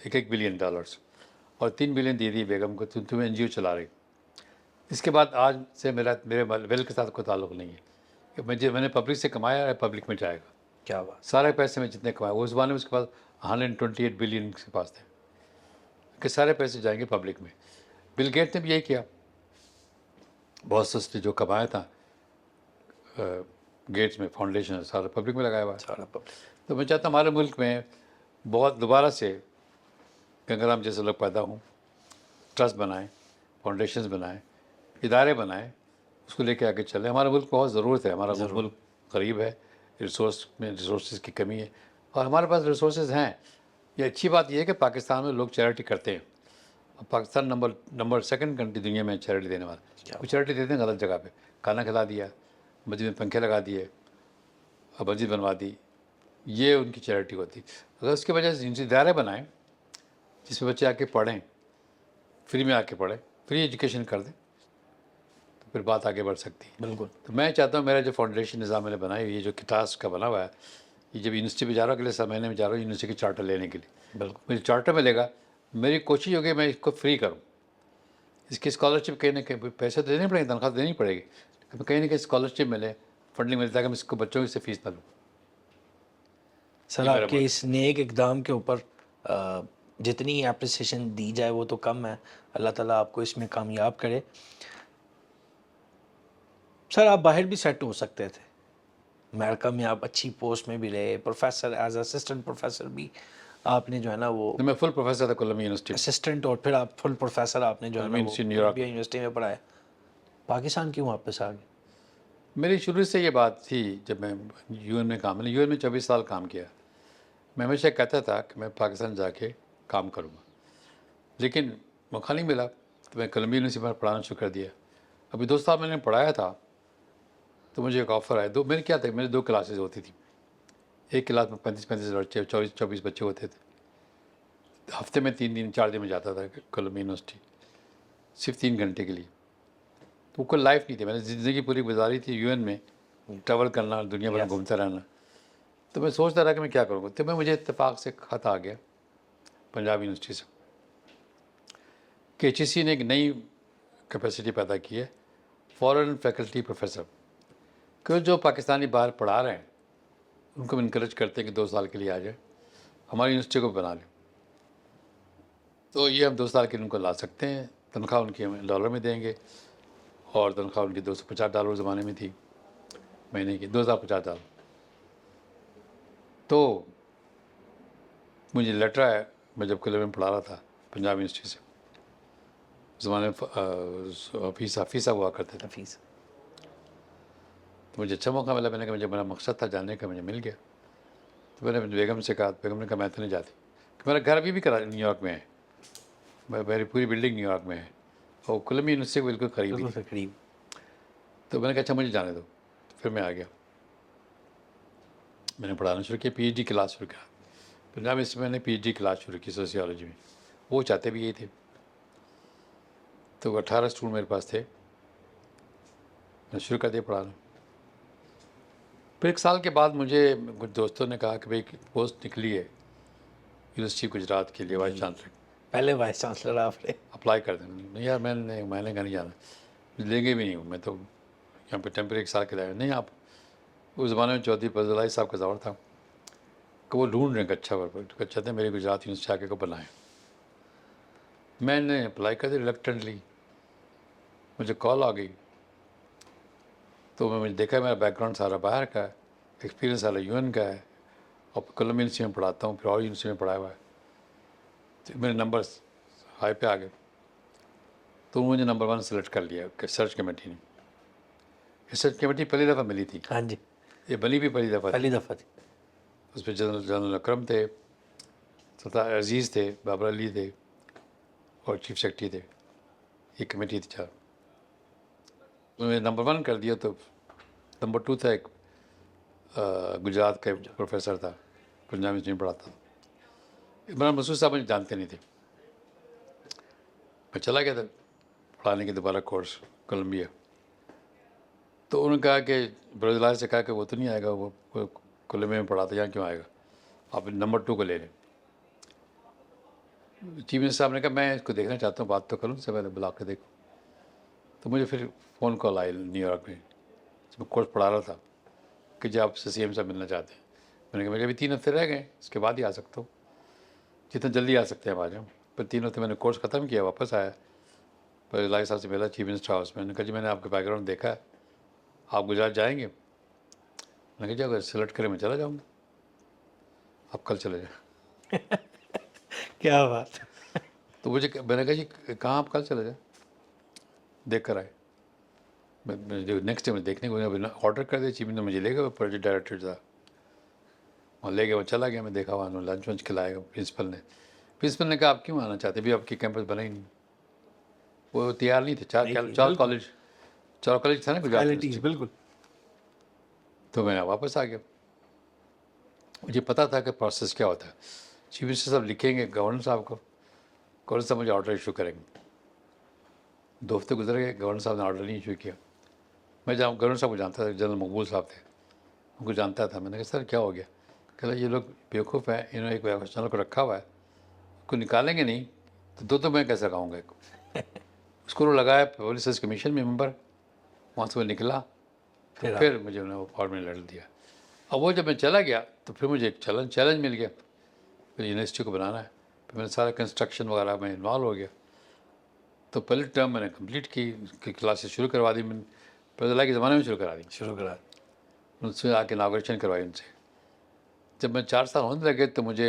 1 بلین ڈالرس، اور 3 بلین دے دی بیگم کو. تمہیں این جی او چلا رہی. اس کے بعد آج سے میرے ویل کے ساتھ کوئی تعلق نہیں ہے. کہ میں نے پبلک سے کمایا ہے، پبلک میں جائے گا.
کیا بات.
سارے پیسے میں جتنے کمائے، اس زمانے میں اس کے پاس 128 بلین کے پاس تھے، کہ سارے پیسے جائیں گے پبلک میں. بل گیٹ نے بھی یہی کیا. بہت سستے جو کمایا تھا گیٹس میں، فاؤنڈیشن سارا پبلک میں لگایا ہوا ہے.
سارا پبلک.
تو میں چاہتا ہوں ہمارے ملک میں بہت دوبارہ سے گنگا رام جیسے لوگ پیدا ہوں، ٹرسٹ بنائیں، فاؤنڈیشنز بنائیں، ادارے بنائیں، اس کو لے کے آگے چلیں. ہمارے ملک کو بہت ضرورت ہے. ہمارا ملک غریب ہے، ریسورسز کی کمی ہے، اور ہمارے پاس ریسورسز ہیں. یہ اچھی بات یہ ہے کہ پاکستان میں لوگ چیریٹی کرتے ہیں. اور پاکستان نمبر 2 کنٹری دنیا میں چیریٹی دینے والا. وہ چیریٹی دیتے ہیں غلط جگہ پہ. کھانا کھلا دیا، مسجد میں پنکھے لگا دیے، اور مسجد بنوا دی. یہ ان کی چیریٹی ہوتی. اگر اس کی وجہ سے جنسی ادارے بنائیں جس میں بچے آ کے پڑھیں، فری میں آ کے پڑھیں، فری ایجوکیشن کر دیں، تو پھر بات آگے بڑھ سکتی ہے.
بالکل.
تو میں چاہتا ہوں میرا جو فاؤنڈیشن نظام میں نے بنائی ہوئی ہے، جو کٹاس کا بنا ہوا ہے، یہ جب یونیورسٹی پہ جا رہا ہوں اگلے مہینے میں جا رہا ہوں یونیورسٹی کی چارٹر لینے کے لیے.
بالکل.
مجھے چارٹر ملے گا، میری کوشش ہوگی میں اس کو فری کروں. اس کی اسکالرشپ کہیں نہ کہیں پیسے تو دینے پڑیں گے، تنخواہ دینی پڑے گی، لیکن کہیں نہ کہیں اسکالرشپ ملے، فنڈنگ ملتا ہے کہ میں اس کو بچوں سے فیس نہ لوں.
سر آپ کے اس نیک اقدام کے اوپر جتنی اپریسیشن دی جائے وہ تو کم ہے. اللہ تعالیٰ آپ کو اس میں کامیاب کرے. سر آپ باہر بھی سیٹ ہو سکتے تھے، امریکہ میں آپ اچھی پوسٹ میں بھی رہے، پروفیسر ایز اسسٹنٹ پروفیسر بھی آپ نے جو ہے نا وہ
میں فل پروفیسر تھا کولمبیا یونیورسٹی میں.
اسسٹنٹ، اور پھر آپ فل پروفیسر آپ نے جو ہے نا وہ
university New York.
Columbia University میں پڑھایا. پاکستان کیوں واپس آ گئے؟
میری شروع سے یہ بات تھی. جب میں یو این میں کام، یو این میں 24 سال کام کیا، میں ہمیشہ کہتا تھا کہ میں پاکستان جا کے کام کروں گا، لیکن موقع نہیں ملا. تو میں کولمبیا یونیورسٹی میں پڑھانا شروع کر دیا. ابھی 2 سال میں نے پڑھایا تھا تو مجھے ایک آفر آیا. میرے کیا تھا، میرے 2 کلاسز ہوتی تھیں. ایک کلاس میں 35 بچے، 24 بچے ہوتے تھے. ہفتے میں 3 4 دن میں جاتا تھا کولمبیا یونیورسٹی، صرف 3 گھنٹے کے لیے. تو کوئی لائف نہیں تھی. میں نے زندگی پوری گزاری تھی یو این میں، ٹریول کرنا، دنیا بھر میں گھومتا رہنا. تو میں سوچتا رہا کہ میں کیا کروں گا. تو مجھے اتفاق سے خط آ گیا پنجاب یونیورسٹی سے کہ ایچ ای سی نے ایک نئی کیپیسٹی پیدا کی ہے، فورن فیکلٹی پروفیسر، کہ جو پاکستانی باہر پڑھا رہے ہیں ان کو ہم انکریج کرتے ہیں کہ 2 سال کے لیے آ جائیں، ہماری یونیورسٹی کو بنا لیں. تو یہ ہم 2 سال کے لیے ان کو لا سکتے ہیں. تنخواہ ان کی ہم ڈالر میں دیں گے، اور تنخواہ ان کی $250 زمانے میں تھی مہینے کی، $2050. تو مجھے لیٹر آیا، میں جب کولمبیا میں پڑھا رہا تھا پنجاب یونیورسٹی سے، زمانے میں فیسا ہوا کرتے تھے.
حفیظ.
تو مجھے اچھا موقع ملا. میں نے کہا مجھے میرا مقصد تھا جاننے کا، مجھے مل گیا. تو میں نے بیگم سے کہا، بیگم نے کہا میں تو نہیں جاتی، کہ میرا گھر ابھی بھی نیو یارک میں ہے، میری پوری بلڈنگ نیو یارک میں ہے، اور کولمبیا یونیورسٹی کو بالکل قریب ہی تھی.
قریب.
تو میں نے کہا اچھا مجھے جانے دو. تو پھر میں آ گیا، میں نے پڑھانا شروع کیا، پی ایچ ڈی کلاس شروع کیا. پنجاب یونیورسٹی میں نے پی ایچ ڈی کلاس شروع کی سوسیالوجی میں. وہ چاہتے بھی یہی تھے. تو 18 اسٹوڈنٹ میرے پاس تھے، میں شروع کر دیا پڑھانا. پھر 1 سال کے بعد مجھے کچھ دوستوں نے کہا کہ بھائی پوسٹ نکلی ہے یونیورسٹی گجرات کے لیے وائس چانسلر،
پہلے وائس چانسلر آپ نے.
اپلائی کر دیں. نہیں یار میں نے کہا نہیں جانا، لیں گے بھی نہیں ہوں میں تو یہاں پہ ٹیمپریری 1 سال کے لیے. نہیں آپ، اس زمانے میں چودھری فضل اللہ صاحب کا دور تھا. کہ وہ ڈھونڈ رہے ہیں کہ اچھا تھے میری گجرات یونیورسٹی آ کے کو بنائیں. میں نے اپلائی کر دی ریلیکٹنٹلی. مجھے کال آ گئی تو میں نے دیکھا میرا بیک گراؤنڈ سارا باہر کا ہے, ایکسپیرینس سارا یو این کا ہے, اور کولمبیا یونیورسٹی میں پڑھاتا ہوں, پھر اور یونیورسٹی میں پڑھایا ہوا ہے. تو میرے نمبر ہائی پہ آ گئے, تو مجھے نمبر 1 سلیکٹ کر لیا سرچ کمیٹی نے. ریسرچ کمیٹی پہلی دفعہ ملی تھی,
ہاں جی,
یہ بنی بھی پہلی دفعہ تھی.
پہلی دفعہ تھی.
اس پہ جنرل اکرم تھے, ستار عزیز تھے, بابر علی تھے, اور چیف سیکرٹری تھے. یہ کمیٹی تھی 4. انہوں نے نمبر 1 کر دیا. تو نمبر 2 تھا ایک گجرات کا پروفیسر تھا, پنجاب یونیورسٹی میں پڑھاتا تھا. عمران مسعود صاحب مجھے جانتے نہیں تھے. میں چلا گیا تھا پڑھانے کے دوبارہ کورس کولمبیا. تو انہوں نے کہا کہ برادر سے کہا کہ وہ تو نہیں آئے گا, وہ کولمبیا میں پڑھاتا, یہاں کیوں آئے گا, آپ نمبر 2 کو لے لیں. چیف منسٹر صاحب نے کہا میں اس کو دیکھنا چاہتا ہوں, بات تو کروں, سے پہلے بلا کے دیکھوں. تو مجھے پھر phone call I knew York میں, میں کورس پڑھا رہا تھا, کہ جب آپ سے سی ایم صاحب ملنا چاہتے ہیں. میں نے کہا میرے ابھی 3 ہفتے رہ گئے, اس کے بعد ہی آ سکتا ہوں, جتنا جلدی آ سکتے ہیں آ جاؤں. پھر 3 ہفتے میں نے کورس ختم کیا, واپس آیا. پھر الہی صاحب سے ملا چیف منسٹر ہاؤس میں. نے کہا جی میں نے آپ کا بیک گراؤنڈ دیکھا ہے, آپ گجرات جائیں گے؟ میں نے کہا جی اگر سلیکٹ کریں میں چلا جاؤں گا, آپ کل چلے جائیں.
کیا بات.
تو مجھے میں نے کہا جی کہاں آپ کل چلے جائیں, دیکھ کر آئے. میں جو نیکسٹ ڈے میں دیکھنے کو آرڈر کر دیا, چیف منسٹر مجھے لے گا, وہ پروجیکٹ ڈائریکٹر تھا, وہاں لے گیا, وہ چلا گیا. میں دیکھا وہاں انہوں نے لنچ ونچ کھلائے گا. پرنسپل نے کہا آپ کیوں آنا چاہتے, بھی آپ کی کیمپس بنا ہی نہیں. وہ تیار نہیں تھے. چار کالج تھا نا گجرات
ریالٹیز
یونیورسٹی.
بالکل.
تو میں واپس آ گیا. مجھے پتا تھا کہ پروسیس کیا ہوتا ہے. چیف منسٹر صاحب لکھیں گے گورنر صاحب کو, گورنر صاحب مجھے آرڈر ایشو کریں گے. 2 ہفتے گزر گئے, گورنر صاحب نے آرڈر نہیں ایشو کیا. میں گورنر صاحب کو جانتا تھا, جنرل مقبول صاحب تھے, ان کو جانتا تھا. میں نے کہا سر کیا ہو گیا؟ کہ یہ لوگ بیوقوف ہیں, انہوں نے ایک چینل کو رکھا ہوا ہے, اس کو نکالیں گے نہیں تو دو میں کیسے کہوں گا. اس کو لگایا پبلک سروس کمیشن میں ممبر, وہاں سے وہ نکلا, پھر مجھے انہوں نے فارمنٹ لیٹر دیا. اب وہ جب میں چلا گیا تو پھر مجھے ایک چیلنج مل گیا, پھر یونیورسٹی کو بنانا ہے. پھر میں نے سارا کنسٹرکشن وغیرہ میں انوالو ہو گیا. تو پہلی ٹرم میں نے کمپلیٹ کی, کلاسز شروع کروا دی. میں نے پہلے کے زمانے میں شروع کرا دی, ان سے آ کے اناگوریشن کروائی ان سے. جب میں 4 سال ہونے لگے تو مجھے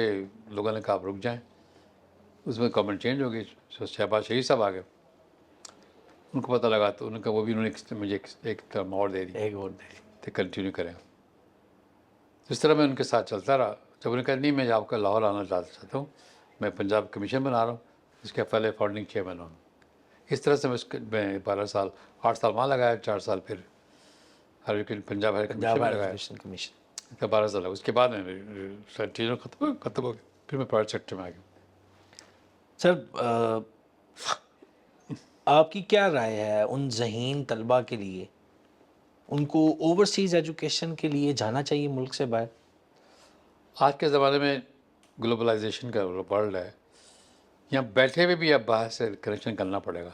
لوگوں نے کہا آپ رک جائیں. اس میں گورنمنٹ چینج ہو گئی, شہباز شریف صاحب آ گئے. ان کو پتہ لگا تو انہوں نے کہا وہ بھی انہوں نے مجھے ایک ٹرم اور دے دی, تو کنٹینیو کریں. اس طرح میں ان کے ساتھ چلتا رہا. جب انہوں نے کہا نہیں میں آپ کا لاہور آنا چاہتا ہوں, میں پنجاب کمیشن بنا رہا ہوں, اس کے پہلے فاؤنڈنگ چیئرمین ہوں. اس طرح سے میں 12 سال 8 سال وہاں لگایا, 4 سال پھر پنجاب ہائر کمیشن میں لگایا. 12 سال. اس کے بعد میں چیزوں ختم ہو گیا, پھر میں پرائیویٹ سیکٹر میں آ گیا.
سر آپ کی کیا رائے ہے ان ذہین طلباء کے لیے, ان کو اوورسیز ایجوکیشن کے لیے جانا چاہیے ملک سے باہر؟
آج کے زمانے میں گلوبلائزیشن کا ورلڈ ہے, یہاں بیٹھے ہوئے بھی اب باہر سے کنیکشن کرنا پڑے گا.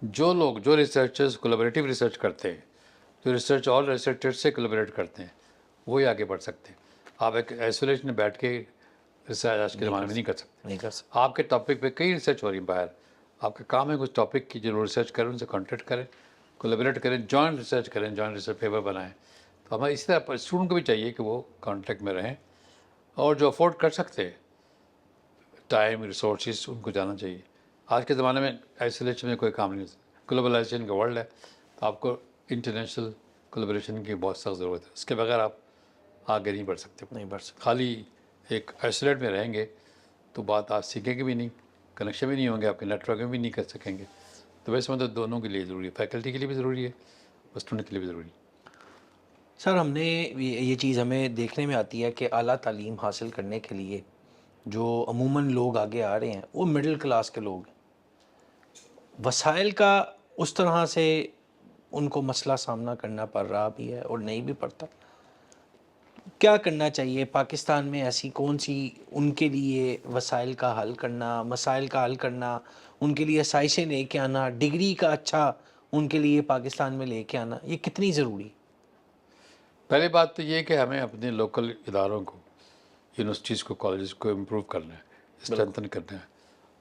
جو ریسرچرز کولیبریٹیو ریسرچ کرتے ہیں, جو ریسرچ اور ریسرچر سے کولیبریٹ کرتے ہیں, وہی آگے بڑھ سکتے ہیں. آپ ایک آئسولیشن میں بیٹھ کے ریسرچ آج کے زمانے میں نہیں کر سکتے. آپ کے ٹاپک پہ کئی ریسرچ ہو رہی ہیں باہر, آپ کا کام ہے کچھ ٹاپک کی جو ریسرچ کریں ان سے کانٹیکٹ کریں, کولیبریٹ کریں, جوائنٹ ریسرچ کریں, جوائنٹ ریسرچ پیپر بنائیں. تو ہمیں اسی طرح اسٹوڈنٹ کو بھی چاہیے کہ وہ کانٹیکٹ میں رہیں, اور جو افورڈ کر سکتے ہیں ٹائم ریسورسز ان کو جانا چاہیے. آج کے زمانے میں آئسولیشن میں کوئی کام نہیں. گلوبلائزیشن کا ورلڈ ہے, تو آپ کو انٹرنیشنل کولیبریشن کی بہت سخت ضرورت ہے. اس کے بغیر آپ آگے نہیں بڑھ سکتے. خالی ایک آئسولیٹ میں رہیں گے تو بات آپ سیکھیں گے بھی نہیں, کنیکشن بھی نہیں ہوں گے, آپ کے نیٹ ورک میں بھی نہیں کر سکیں گے. تو ویسے مطلب دونوں کے لیے ضروری ہے, فیکلٹی کے لیے بھی ضروری ہے, اسٹوڈنٹ کے لیے بھی ضروری ہے.
سر ہم نے یہ چیز ہمیں دیکھنے میں آتی ہے کہ اعلیٰ تعلیم حاصل کرنے کے لیے جو عموماً لوگ آگے آ رہے ہیں وہ مڈل کلاس کے لوگ ہیں. وسائل کا اس طرح سے ان کو مسئلہ سامنا کرنا پڑ رہا بھی ہے اور نہیں بھی پڑتا. کیا کرنا چاہیے پاکستان میں, ایسی کون سی ان کے لیے وسائل کا حل کرنا, مسائل کا حل کرنا, ان کے لیے سائشیں لے کے آنا, ڈگری کا اچھا ان کے لیے پاکستان میں لے کے آنا, یہ کتنی ضروری؟
پہلی بات تو یہ کہ ہمیں اپنے لوکل اداروں کو یونیورسٹیز کو کالجز کو امپروو کرنا ہے, اسٹرینتھن کرنا ہے,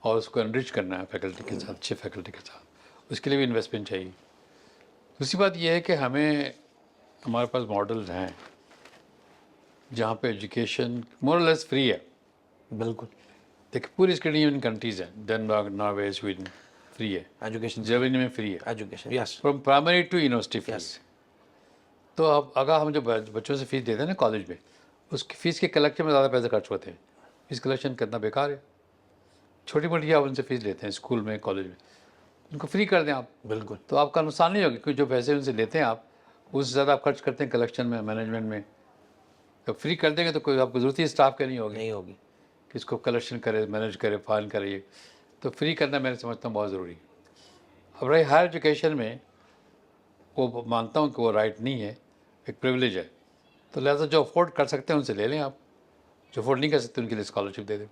اور اس کو انرچ کرنا ہے فیکلٹی کے ساتھ, اچھے فیکلٹی کے ساتھ. اس کے لیے بھی انویسٹمنٹ چاہیے. دوسری بات یہ ہے کہ ہمارے پاس ماڈلز ہیں جہاں پہ ایجوکیشن مور لیس فری ہے.
بالکل.
دیکھیں پوری اسکینڈینیوین کنٹریز ہیں, ڈینمارک, ناروے, سویڈن, فری ہے.
ایجوکیشن,
جرمنی میں فری ہے,
education, yes,
from primary to university free.
Yes.
تو اب اگر ہم جو بچوں سے فیس دیتے ہیں نا کالج میں, اس کی فیس کے کلیکشن میں زیادہ پیسے خرچ ہوتے ہیں. فیس کلیکشن کرنا بیکار ہے. چھوٹی موٹی آپ ان سے فیس لیتے ہیں اسکول میں, کالج میں, ان کو فری کر دیں آپ.
بالکل.
تو آپ کا نقصان نہیں ہوگا, کیونکہ جو پیسے ان سے لیتے ہیں آپ اس سے زیادہ آپ خرچ کرتے ہیں کلیکشن میں, مینجمنٹ میں. جب فری کر دیں گے تو کوئی آپ کو ضرورت ہی اسٹاف کی نہیں ہوگی
نہیں ہوگی.
کہ اس کو کلیکشن کرے, مینیج کرے, فائل کرے. یہ تو فری کرنا میں سمجھتا ہوں بہت ضروری ہے. اب رہی ہائر ایجوکیشن میں, وہ مانتا ہوں کہ وہ رائٹ نہیں ہے, ایک پریویلیج ہے. تو لہٰذا جو افورڈ کر سکتے ہیں ان سے لے لیں آپ, جو افورڈ نہیں کر سکتے ان کے لیے اسکالرشپ دے دیں.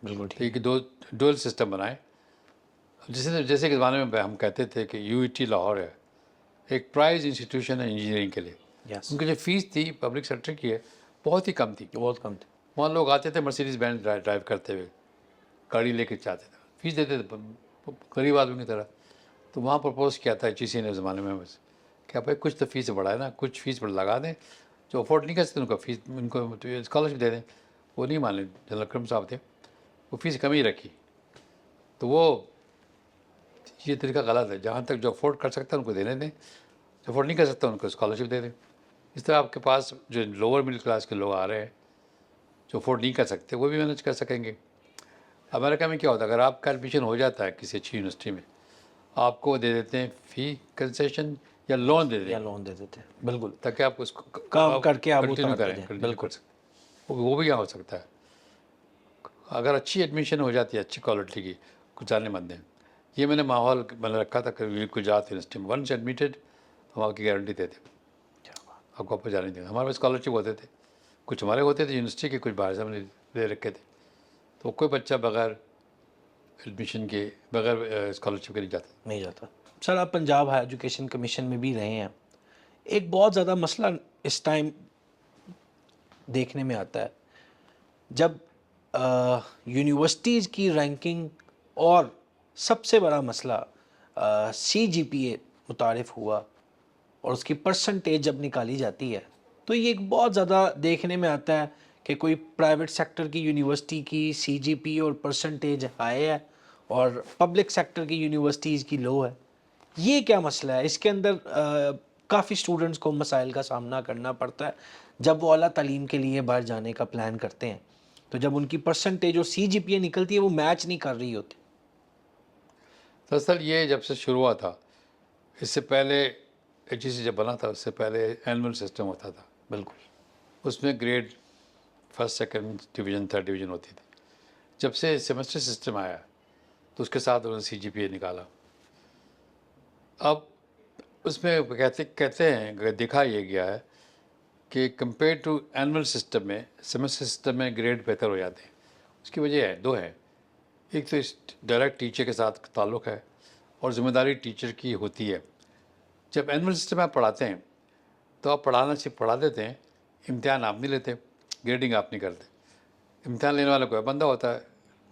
بالکل
تو یہ
ٹھیک.
کہ ڈوئل سسٹم بنائیں. جیسے کہ زمانے میں ہم کہتے تھے کہ یو ای ٹی لاہور ہے, ایک پرائز انسٹیٹیوشن ہے انجینئرنگ کے لیے.
یس.
ان کی جو فیس تھی پبلک سیکٹر کی ہے بہت ہی کم تھی.
بہت کم تھے.
وہاں لوگ آتے تھے مرسیڈیز بینز ڈرائیو کرتے ہوئے, گاڑی لے کے جاتے تھے, فیس دیتے تھے غریب آدمی کی طرح. تو وہاں پرپوز کیا تھا ایچ ای سی نے اس زمانے میں, بس کیا بھائی کچھ تو فیس بڑھائے نا, کچھ فیس بڑھ لگا دیں. جو افورڈ نہیں کر سکتے ان کو فیس, ان کو اسکالرشپ دے دیں. وہ نہیں مان لیں, جنرل اکرم صاحب تھے, وہ فیس کم ہی رکھی. تو وہ یہ طریقہ غلط ہے. جہاں تک جو افورڈ کر سکتا ہے ان کو دینے دیں, جو افورڈ نہیں کر سکتا ان کو اسکالرشپ دے دیں. اس طرح آپ کے پاس جو لوور مڈل کلاس کے لوگ آ رہے ہیں جو افورڈ نہیں کر سکتے, وہ بھی مینیج کر سکیں گے. امریکہ میں کیا ہوتا ہے, اگر آپ کا ایڈمیشن ہو جاتا ہے کسی اچھی یونیورسٹی میں, آپ کو دے دیتے ہیں فی کنسیشن یا لون دے دیں,
یا لون دے دیتے ہیں. بالکل.
تاکہ آپ اس کو
کام کر کے آپ
کنٹینیو
اتارتے
کریں,
جائیں.
کنٹینیو
بالکل.
کر سکیں. وہ بھی یہاں ہو سکتا ہے. اگر اچھی ایڈمیشن ہو جاتی ہے اچھی کوالٹی کی, کچھ جانے مت دیں. یہ میں نے ماحول میں نے رکھا تھا کہ گجرات یونیورسٹی میں ونس ایڈمیٹڈ ہم آپ کی گارنٹی دیتے, آپ کو واپس جانے دیں. ہمارے پاس اسکالرشپ ہوتے تھے, کچھ ہمارے ہوتے تھے یونیورسٹی کے, کچھ باہر سے ہم نے لے رکھے تھے. تو کوئی بچہ بغیر ایڈمیشن کے, بغیر اسکالرشپ کے نہیں جاتا.
نہیں جاتا. سر آپ پنجاب ہائر ایجوکیشن کمیشن میں بھی رہے ہیں. ایک بہت زیادہ مسئلہ اس ٹائم دیکھنے میں آتا ہے, جب یونیورسٹیز کی رینکنگ اور سب سے بڑا مسئلہ سی جی پی اے متعارف ہوا اور اس کی پرسنٹیج جب نکالی جاتی ہے, تو یہ ایک بہت زیادہ دیکھنے میں آتا ہے کہ کوئی پرائیویٹ سیکٹر کی یونیورسٹی کی سی جی پی اور پرسنٹیج ہائی ہے اور پبلک سیکٹر کی یونیورسٹیز کی لو ہے. یہ کیا مسئلہ ہے؟ اس کے اندر کافی اسٹوڈنٹس کو مسائل کا سامنا کرنا پڑتا ہے جب وہ اعلیٰ تعلیم کے لیے باہر جانے کا پلان کرتے ہیں. تو جب ان کی پرسنٹیج اور سی جی پی اے نکلتی ہے وہ میچ نہیں کر رہی ہوتی.
دراصل یہ جب سے شروع ہوا تھا, اس سے پہلے ایچ ای سی جب بنا تھا اس سے پہلے اینول سسٹم ہوتا تھا.
بالکل.
اس میں grade first second division third division ہوتی تھی. جب سے سیمسٹر سسٹم آیا تو اس کے ساتھ انہوں نے سی جی پی اے نکالا. اب اس میں کہتے ہیں دیکھا یہ گیا ہے کہ کمپیئر ٹو اینول سسٹم میں سیمسٹر سسٹم میں گریڈ بہتر ہو جاتے ہیں. اس کی وجہ ہے, دو ہے. ایک تو اس ڈائریکٹ ٹیچر کے ساتھ تعلق ہے اور ذمہ داری ٹیچر کی ہوتی ہے. جب اینول سسٹم میں آپ پڑھاتے ہیں تو آپ پڑھانا صرف پڑھا دیتے ہیں, امتحان آپ نہیں لیتے, گریڈنگ آپ نہیں کرتے. امتحان لینے والا کوئی بندہ ہوتا ہے,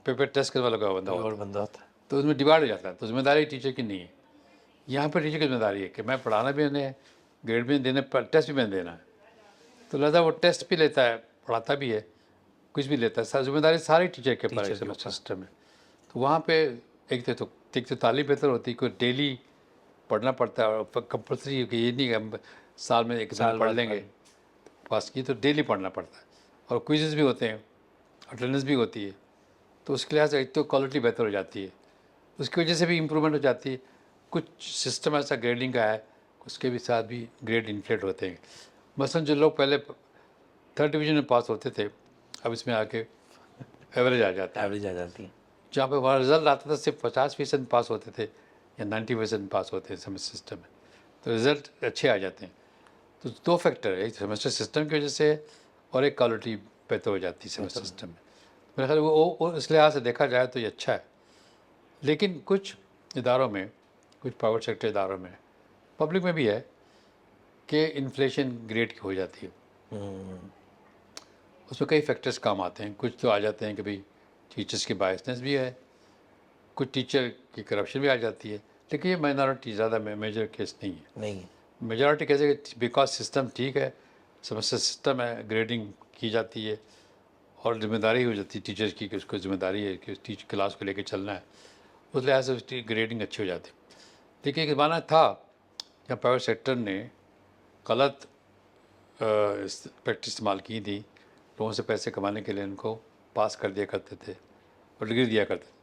پیپر ٹیسٹ کرنے والا کوئی بندہ
کوئی
ہوتا
اور
ہے,
بندہ ہوتا ہے.
تو اس میں ڈیوائڈ ہو جاتا ہے. تو ذمہ داری ٹیچر کی نہیں ہے. یہاں پہ ٹیچر کی ذمہ داری ہے کہ میں پڑھانا بھی ہے, گریڈ بھی دینا, ٹیسٹ بھی میں دینا ہے. تو لہٰذا وہ ٹیسٹ بھی لیتا ہے, پڑھاتا بھی ہے, کچھ بھی لیتا ہے. ذمہ داری ساری ٹیچر کے اوپر ہے
ٹیچر کے
سیمسٹر
اوپر.
سسٹم میں. تو وہاں پہ ایک تو تعلیم بہتر ہوتی ہے, کوئی ڈیلی پڑھنا پڑتا ہے, اور کمپلسری کہ یہ نہیں کہ ہم سال میں ایک دن
سال
پڑھ
بعد
لیں گے پاس کی, تو ڈیلی پڑھنا پڑتا ہے. اور کوئزز بھی ہوتے ہیں, اٹینڈنس بھی ہوتی ہے. تو اس کے لحاظ سے ایک تو کوالٹی بہتر ہو جاتی ہے, اس کی وجہ سے بھی امپرومنٹ ہو جاتی ہے. کچھ سسٹم ایسا گریڈنگ کا ہے اس کے بھی ساتھ بھی گریڈ انفلیٹ ہوتے ہیں. مثلاً جو لوگ پہلے تھرڈ ڈویژن میں پاس ہوتے تھے اب اس میں آ کے ایوریج آ جاتا ہے.
ایوریج آ جاتی ہے.
جہاں پہ وہاں رزلٹ آتا تھا صرف 50% پاس ہوتے تھے یا 90% پاس ہوتے ہیں سیمسٹر سسٹم میں, تو رزلٹ اچھے آ جاتے ہیں. تو دو فیکٹر ہے, ایک سیمسٹر سسٹم کی وجہ سے اور ایک کوالٹی بہتر ہو جاتی ہے سیمسٹر سسٹم میں. میرے خیال وہ اس لحاظ سے دیکھا جائے تو یہ اچھا ہے. لیکن کچھ اداروں میں, کچھ پرائیویٹ سیکٹر اداروں میں, پبلک میں بھی ہے کہ انفلیشن گریڈ کی ہو جاتی ہے. اس میں کئی فیکٹرز کام آتے ہیں. کچھ تو آ جاتے ہیں کہ بھئی ٹیچرس کی بائسنس بھی ہے, کچھ ٹیچر کی کرپشن بھی آ جاتی ہے, لیکن یہ مائنارٹی, زیادہ میجر کیس نہیں ہے.
نہیں.
میجورٹی کیسے کہ بیکاز سسٹم ٹھیک ہے, سیمسٹر سسٹم ہے, گریڈنگ کی جاتی ہے اور ذمہ داری ہو جاتی ہے ٹیچر کی کہ اس کو ذمہ داری ہے کہ ٹیچر کلاس کو لے کے چلنا ہے, اس لحاظ سے اس کی گریڈنگ اچھی ہو جاتی ہے. لیکن ایک زمانہ تھا جب پرائیویٹ سیکٹر نے غلط پریکٹس استعمال کی تھی, لوگوں سے پیسے کمانے کے لیے ان کو پاس کر دیا کرتے تھے اور ڈگری دیا کرتے تھے.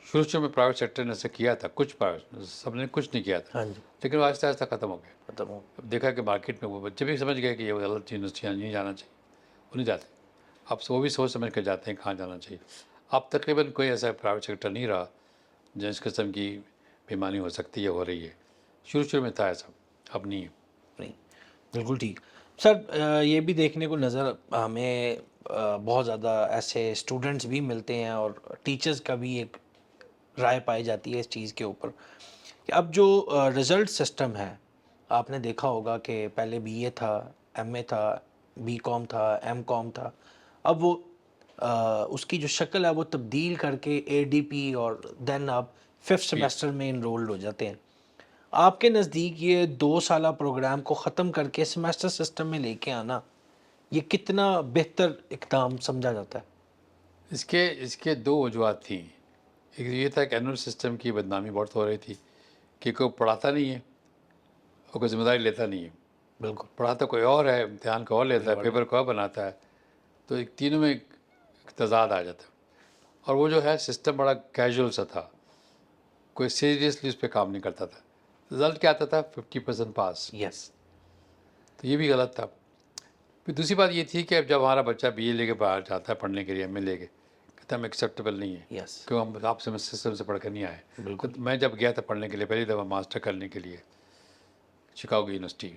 شروع میں پرائیویٹ سیکٹر نے ایسا کیا تھا, کچھ پرائیویٹ, سب نے کچھ نہیں کیا تھا,
ہاں جی.
لیکن وہ آہستہ آہستہ ختم ہو گیا.
ختم ہو.
اب دیکھا کہ مارکیٹ میں وہ بچے بھی سمجھ گئے کہ یہ غلط یونیورسٹیاں نہیں جانا چاہیے, وہ نہیں جاتے. اب وہ بھی سوچ سمجھ کر جاتے ہیں کہاں جانا چاہیے. اب تقریباً کوئی ایسا پرائیویٹ سیکٹر نہیں رہا جس قسم کی بےمانی ہو سکتی ہے, ہو رہی ہے. شروع میں تھا ایسا, اب نہیں ہے.
نہیں, بالکل ٹھیک. سر یہ بھی دیکھنے کو نظر ہمیں بہت زیادہ ایسے اسٹوڈنٹس بھی ملتے ہیں اور ٹیچرز کا بھی ایک رائے پائی جاتی ہے اس چیز کے اوپر کہ اب جو رزلٹ سسٹم ہے, آپ نے دیکھا ہوگا کہ پہلے بی اے تھا, ایم اے تھا, بی کام تھا, ایم کام تھا, اب وہ اس کی جو شکل ہے وہ تبدیل کر کے اے ڈی پی اور دین آپ 5th سیمسٹر میں انرولڈ ہو جاتے ہیں. آپ کے نزدیک یہ 2 سالہ پروگرام کو ختم کر کے سیمسٹر سسٹم میں لے کے آنا یہ کتنا بہتر اقدام سمجھا جاتا ہے؟
اس کے دو وجوہات تھیں. ایک یہ تھا کہ اینول سسٹم کی بدنامی بہت ہو رہی تھی کہ کوئی پڑھاتا نہیں ہے اور کوئی ذمہ داری لیتا نہیں ہے.
بالکل.
پڑھاتا کوئی اور ہے, امتحان کو اور لیتا ہے, پیپر کو اور بناتا ہے, تو ایک تینوں میں ایک تضاد آ جاتا ہے. اور وہ جو ہے سسٹم بڑا کیجول سا تھا, کوئی سیریسلی اس پہ کام نہیں کرتا تھا. رزلٹ کیا آتا تھا؟ 50% پاس.
یس.
تو یہ بھی غلط تھا. پھر دوسری بات یہ تھی کہ اب جب ہمارا بچہ بی اے لے کے باہر جاتا ہے پڑھنے کے لیے, ایم اے لے کے, کہتا ہم ایکسیپٹیبل نہیں ہے
یس.
کیوں ہم آپ سے سسٹم سے پڑھ کر نہیں آئے.
بالکل.
تو میں جب گیا تھا پڑھنے کے لیے پہلی دفعہ ماسٹر کرنے کے لیے شکاگو یونیورسٹی,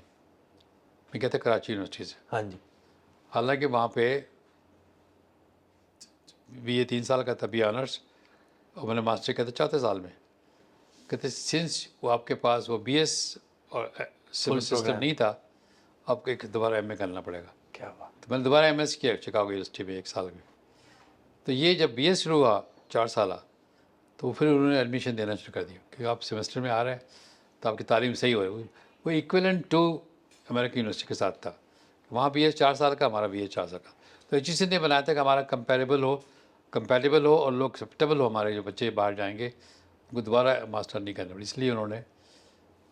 میں گیا تھا کراچی یونیورسٹی سے.
ہاں جی.
حالانکہ وہاں پہ بی اے 3 سال کا تھا, بی آنرس, اور میں نے ماسٹر کیا تھا 4 سال میں. کہتے سنس وہ آپ کے پاس وہ بی ایس اور سسٹم نہیں تھا, آپ کو ایک دوبارہ ایم اے کرنا پڑے گا.
کیا بات.
تو میں نے دوبارہ ایم ایس کیا شکاگو یونیورسٹی میں 1 سال میں. تو یہ جب بی ایس شروع ہوا 4 سالہ, تو پھر انہوں نے ایڈمیشن دینا شروع کر دیا کہ آپ سیمسٹر میں آ رہے ہیں تو آپ کی تعلیم صحیح ہو رہی ہے. وہ ایکویلنٹ ٹو امریکن یونیورسٹی کے ساتھ تھا. وہاں بی ایس 4 سال کا, ہمارا بی ایس 4 سال کا. تو ایچ ای سی نے بنایا تھا کہ ہمارا کمپیٹیبل ہو اور لوگ ایکسیپٹیبل ہو, ہمارے جو بچے باہر جائیں گے ان کو دوبارہ ماسٹر نہیں کرنا پڑے. اس لیے انہوں نے,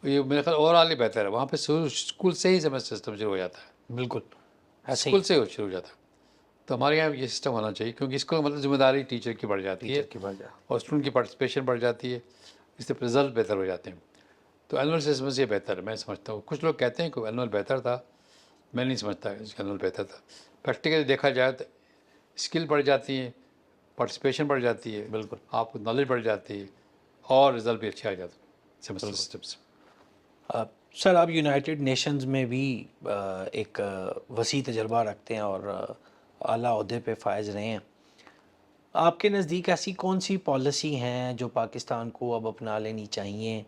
یہ میرے خیال اوور آل ہی بہتر ہے. وہاں پہ اسکول سے ہی سیمسٹر سسٹم شروع ہو جاتا ہے,
بالکل ایسے ہی.
اسکول سے شروع ہو جاتا ہے. تو ہمارے یہاں یہ سسٹم ہونا چاہیے, کیونکہ اس کو مطلب ذمہ داری ٹیچر کی بڑھ جاتی ہے
ٹیچر کی وجہ.
اور اسٹوڈنٹ کی پارٹیسپیشن بڑھ جاتی ہے, اس سے رزلٹ بہتر ہو جاتے ہیں. تو اینول سسٹم سے یہ بہتر ہے, میں سمجھتا ہوں. کچھ لوگ کہتے ہیں کہ اینول بہتر تھا, میں نہیں سمجھتا اس کا اینول بہتر تھا. پریکٹیکلی دیکھا جائے تو اسکل بڑھ جاتی ہے, پارٹیسپیشن بڑھ جاتی ہے,
بالکل.
آپ کو نالج بڑھ جاتی ہے اور رزلٹ بھی اچھا آ جاتا ہے سیمسٹر سسٹم سے.
سر آپ یونائٹڈ نیشنز میں بھی ایک وسیع تجربہ رکھتے ہیں اور اعلیٰ عہدے پہ فائز رہے ہیں. آپ کے نزدیک ایسی کون سی پالیسی ہیں جو پاکستان کو اب اپنا لینی چاہیے؟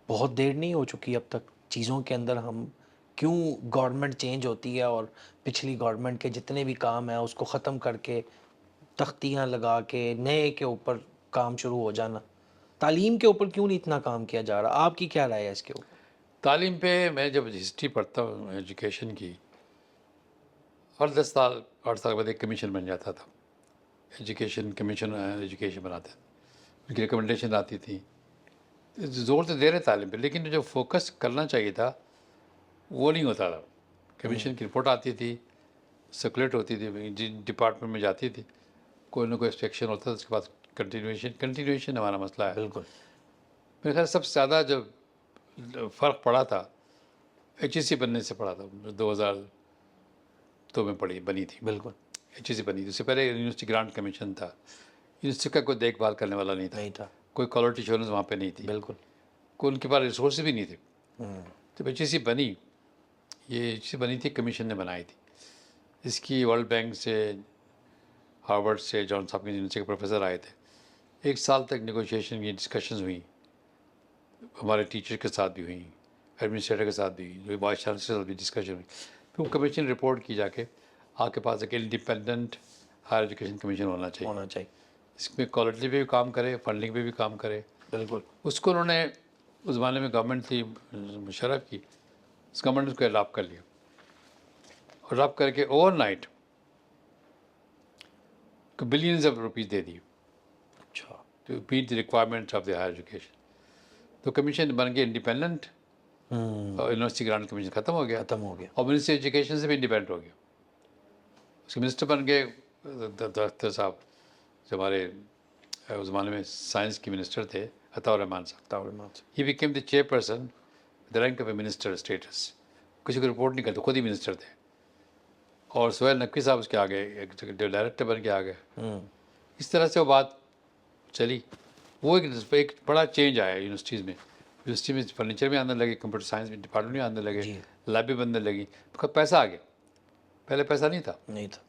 بہت دیر نہیں ہو چکی اب تک چیزوں کے اندر, ہم کیوں گورنمنٹ چینج ہوتی ہے اور پچھلی گورنمنٹ کے جتنے بھی کام ہیں اس کو ختم کر کے تختیاں لگا کے نئے کے اوپر کام شروع ہو جانا, تعلیم کے اوپر کیوں نہیں اتنا کام کیا جا رہا؟ آپ کی کیا رائے ہے اس کے اوپر؟
تعلیم پہ میں جب ہسٹری پڑھتا ہوں ایجوکیشن کی, ہر 10 سال 8 سال بعد ایک کمیشن بن جاتا تھا, ایجوکیشن کمیشن ایجوکیشن بناتے تھے, ان کی ریکمنڈیشن آتی تھی. زور تو دے رہے تعلیم پہ, لیکن جو فوکس کرنا چاہیے تھا وہ نہیں ہوتا تھا. کمیشن کی رپورٹ آتی تھی, سرکولیٹ ہوتی تھی, جن ڈپارٹمنٹ میں جاتی تھی, کوئی نہ کوئی انسپیکشن ہوتا تھا, اس کے بعد کنٹینیویشن ہمارا مسئلہ ہے.
بالکل.
میرے خیال سب سے زیادہ جو فرق پڑا تھا ایچ ای سی بننے سے پڑا تھا. 2002 میں بنی تھی
بالکل.
ایچ ای سی بنی تھی. اس سے پہلے یونیورسٹی گرانٹ کمیشن تھا, یونیورسٹی کا کوئی دیکھ بھال کرنے والا نہیں تھا,
نہیں تھا.
کوئی کوالٹی ایشورنس وہاں پہ نہیں تھی,
بالکل.
کوئی ان کے پاس ریسورس بھی نہیں تھے. جب ایچ ای سی بنی, یہ ایچ ای سی بنی تھی کمیشن نے بنائی تھی. اس کی ورلڈ بینک سے, ہارورڈ سے, جانس ہاپکنس یونیورسٹی کے پروفیسر آئے تھے. 1 سال تک نیگوشیشن کی ڈسکشنز ہوئیں, ہمارے ٹیچر کے ساتھ بھی ہوئیں, ایڈمنسٹریٹر کے ساتھ بھی, وائس چانسلر کے ساتھ بھی ڈسکشن ہوئی. پھر وہ کمیشن رپورٹ کی جا کے آپ کے پاس ایک انڈیپینڈنٹ ہائر ایجوکیشن کمیشن ہونا چاہیے،
ہونا چاہیے.
اس میں کوالٹی پہ بھی کام کرے، فنڈنگ پہ بھی کام کرے.
بالکل.
اس کو انہوں نے اس زمانے میں گورنمنٹ تھی مشرف کی، اس گورنمنٹ نے اس کو اڈاپٹ کر لیا، اور اڈاپٹ کر کے overnight billions of rupees دے دی
اچھا.
To meet the requirements of the higher education. تو کمیشن بن کے انڈیپینڈنٹ، اور یونیورسٹی گرانٹ کمیشن ختم ہو گیا،
ختم ہو گیا.
اور منسٹری ایجوکیشن سے بھی انڈیپینڈنٹ ہو گیا. اس کے منسٹر بن گئے دفتر صاحب، جو ہمارے اس زمانے میں سائنس کے منسٹر تھے، عطاء الرحمان صاحب. He became the chairperson the rank of a minister status. کسی کو رپورٹ نہیں کرتے، خود ہی منسٹر تھے. اور سہیل نقوی صاحب اس کے آگے ایک ڈائریکٹر بن کے آ گئے. اس طرح سے وہ بات چلی. وہ ایک بڑا چینج آیا یونیورسٹیز میں. یونیورسٹی میں فرنیچر بھی آنے لگے، کمپیوٹر سائنس ڈپارٹمنٹ بھی آنے لگے، لیب بھی بننے لگی. پیسہ آ گیا، پہلے پیسہ نہیں تھا.
نہیں تھا.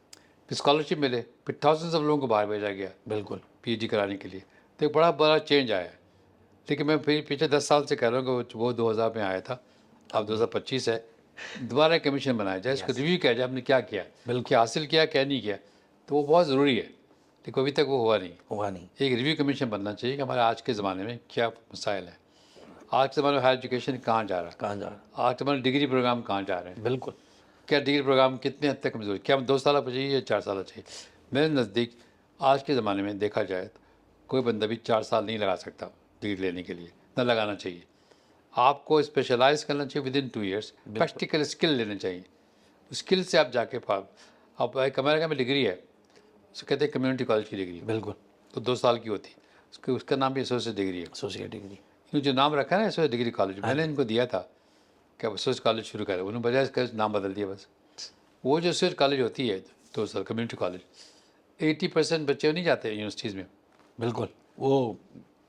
پھر اسکالرشپ ملے، پھر تھاؤزنڈز آف لوگوں کو باہر بھیجا گیا
بالکل.
پی ایچ ڈی کرانے کے لیے. تو ایک بڑا چینج آیا ہے. لیکن میں پھر پچھلے 10 سال سے کہہ رہا ہوں کہ وہ 2000 میں آیا تھا، اب 2025 ہے. دوبارہ ایک کمیشن بنایا جائے، اس کو ریویو کیا جائے ہم نے کیا کیا، کیا حاصل کیا، کیا نہیں کیا. تو وہ بہت ضروری ہے، لیکن ابھی تک وہ ہوا نہیں. ایک ریویو کمیشن بننا چاہیے کہ ہمارے آج کے زمانے میں کیا مسائل ہیں، آج کے زمانے میں ہائر ایجوکیشن کہاں جا رہا ہے، آج کے زمانے میں ڈگری پروگرام کہاں جا رہے ہیں.
بالکل.
کیا ڈگری پروگرام کتنے حد تک کمزور، کیا 2 سالہ چاہیے یا 4 سالہ چاہیے. میرے نزدیک آج کے زمانے میں دیکھا جائے تو کوئی بندہ بھی 4 سال نہیں لگا سکتا ڈگری لینے کے لیے، نہ لگانا چاہیے. آپ کو اسپیشلائز کرنا چاہیے with in 2 years. Practical skill لینے چاہیے. اسکل سے آپ جا کے اب ایک امریکہ میں ڈگری ہے، اسے کہتے ہیں کمیونٹی کالج کی ڈگری.
بالکل.
تو 2 سال کی ہوتی ہے، اس کا نام بھی ایسوسیٹ ڈگری ہے.
Associate degree.
جو نام رکھا ہے نا ایسوسیٹ ڈگری کالج، میں نے ان کو دیا تھا کہ اب ایسوسیٹ کالج شروع کرے. انہوں نے بجائے اس کا نام بدل دیا بس. وہ جو ایسوسیٹ کالج ہوتی ہے 2 سال کمیونٹی کالج، 80% بچے نہیں جاتے یونیورسٹیز میں.
بالکل. وہ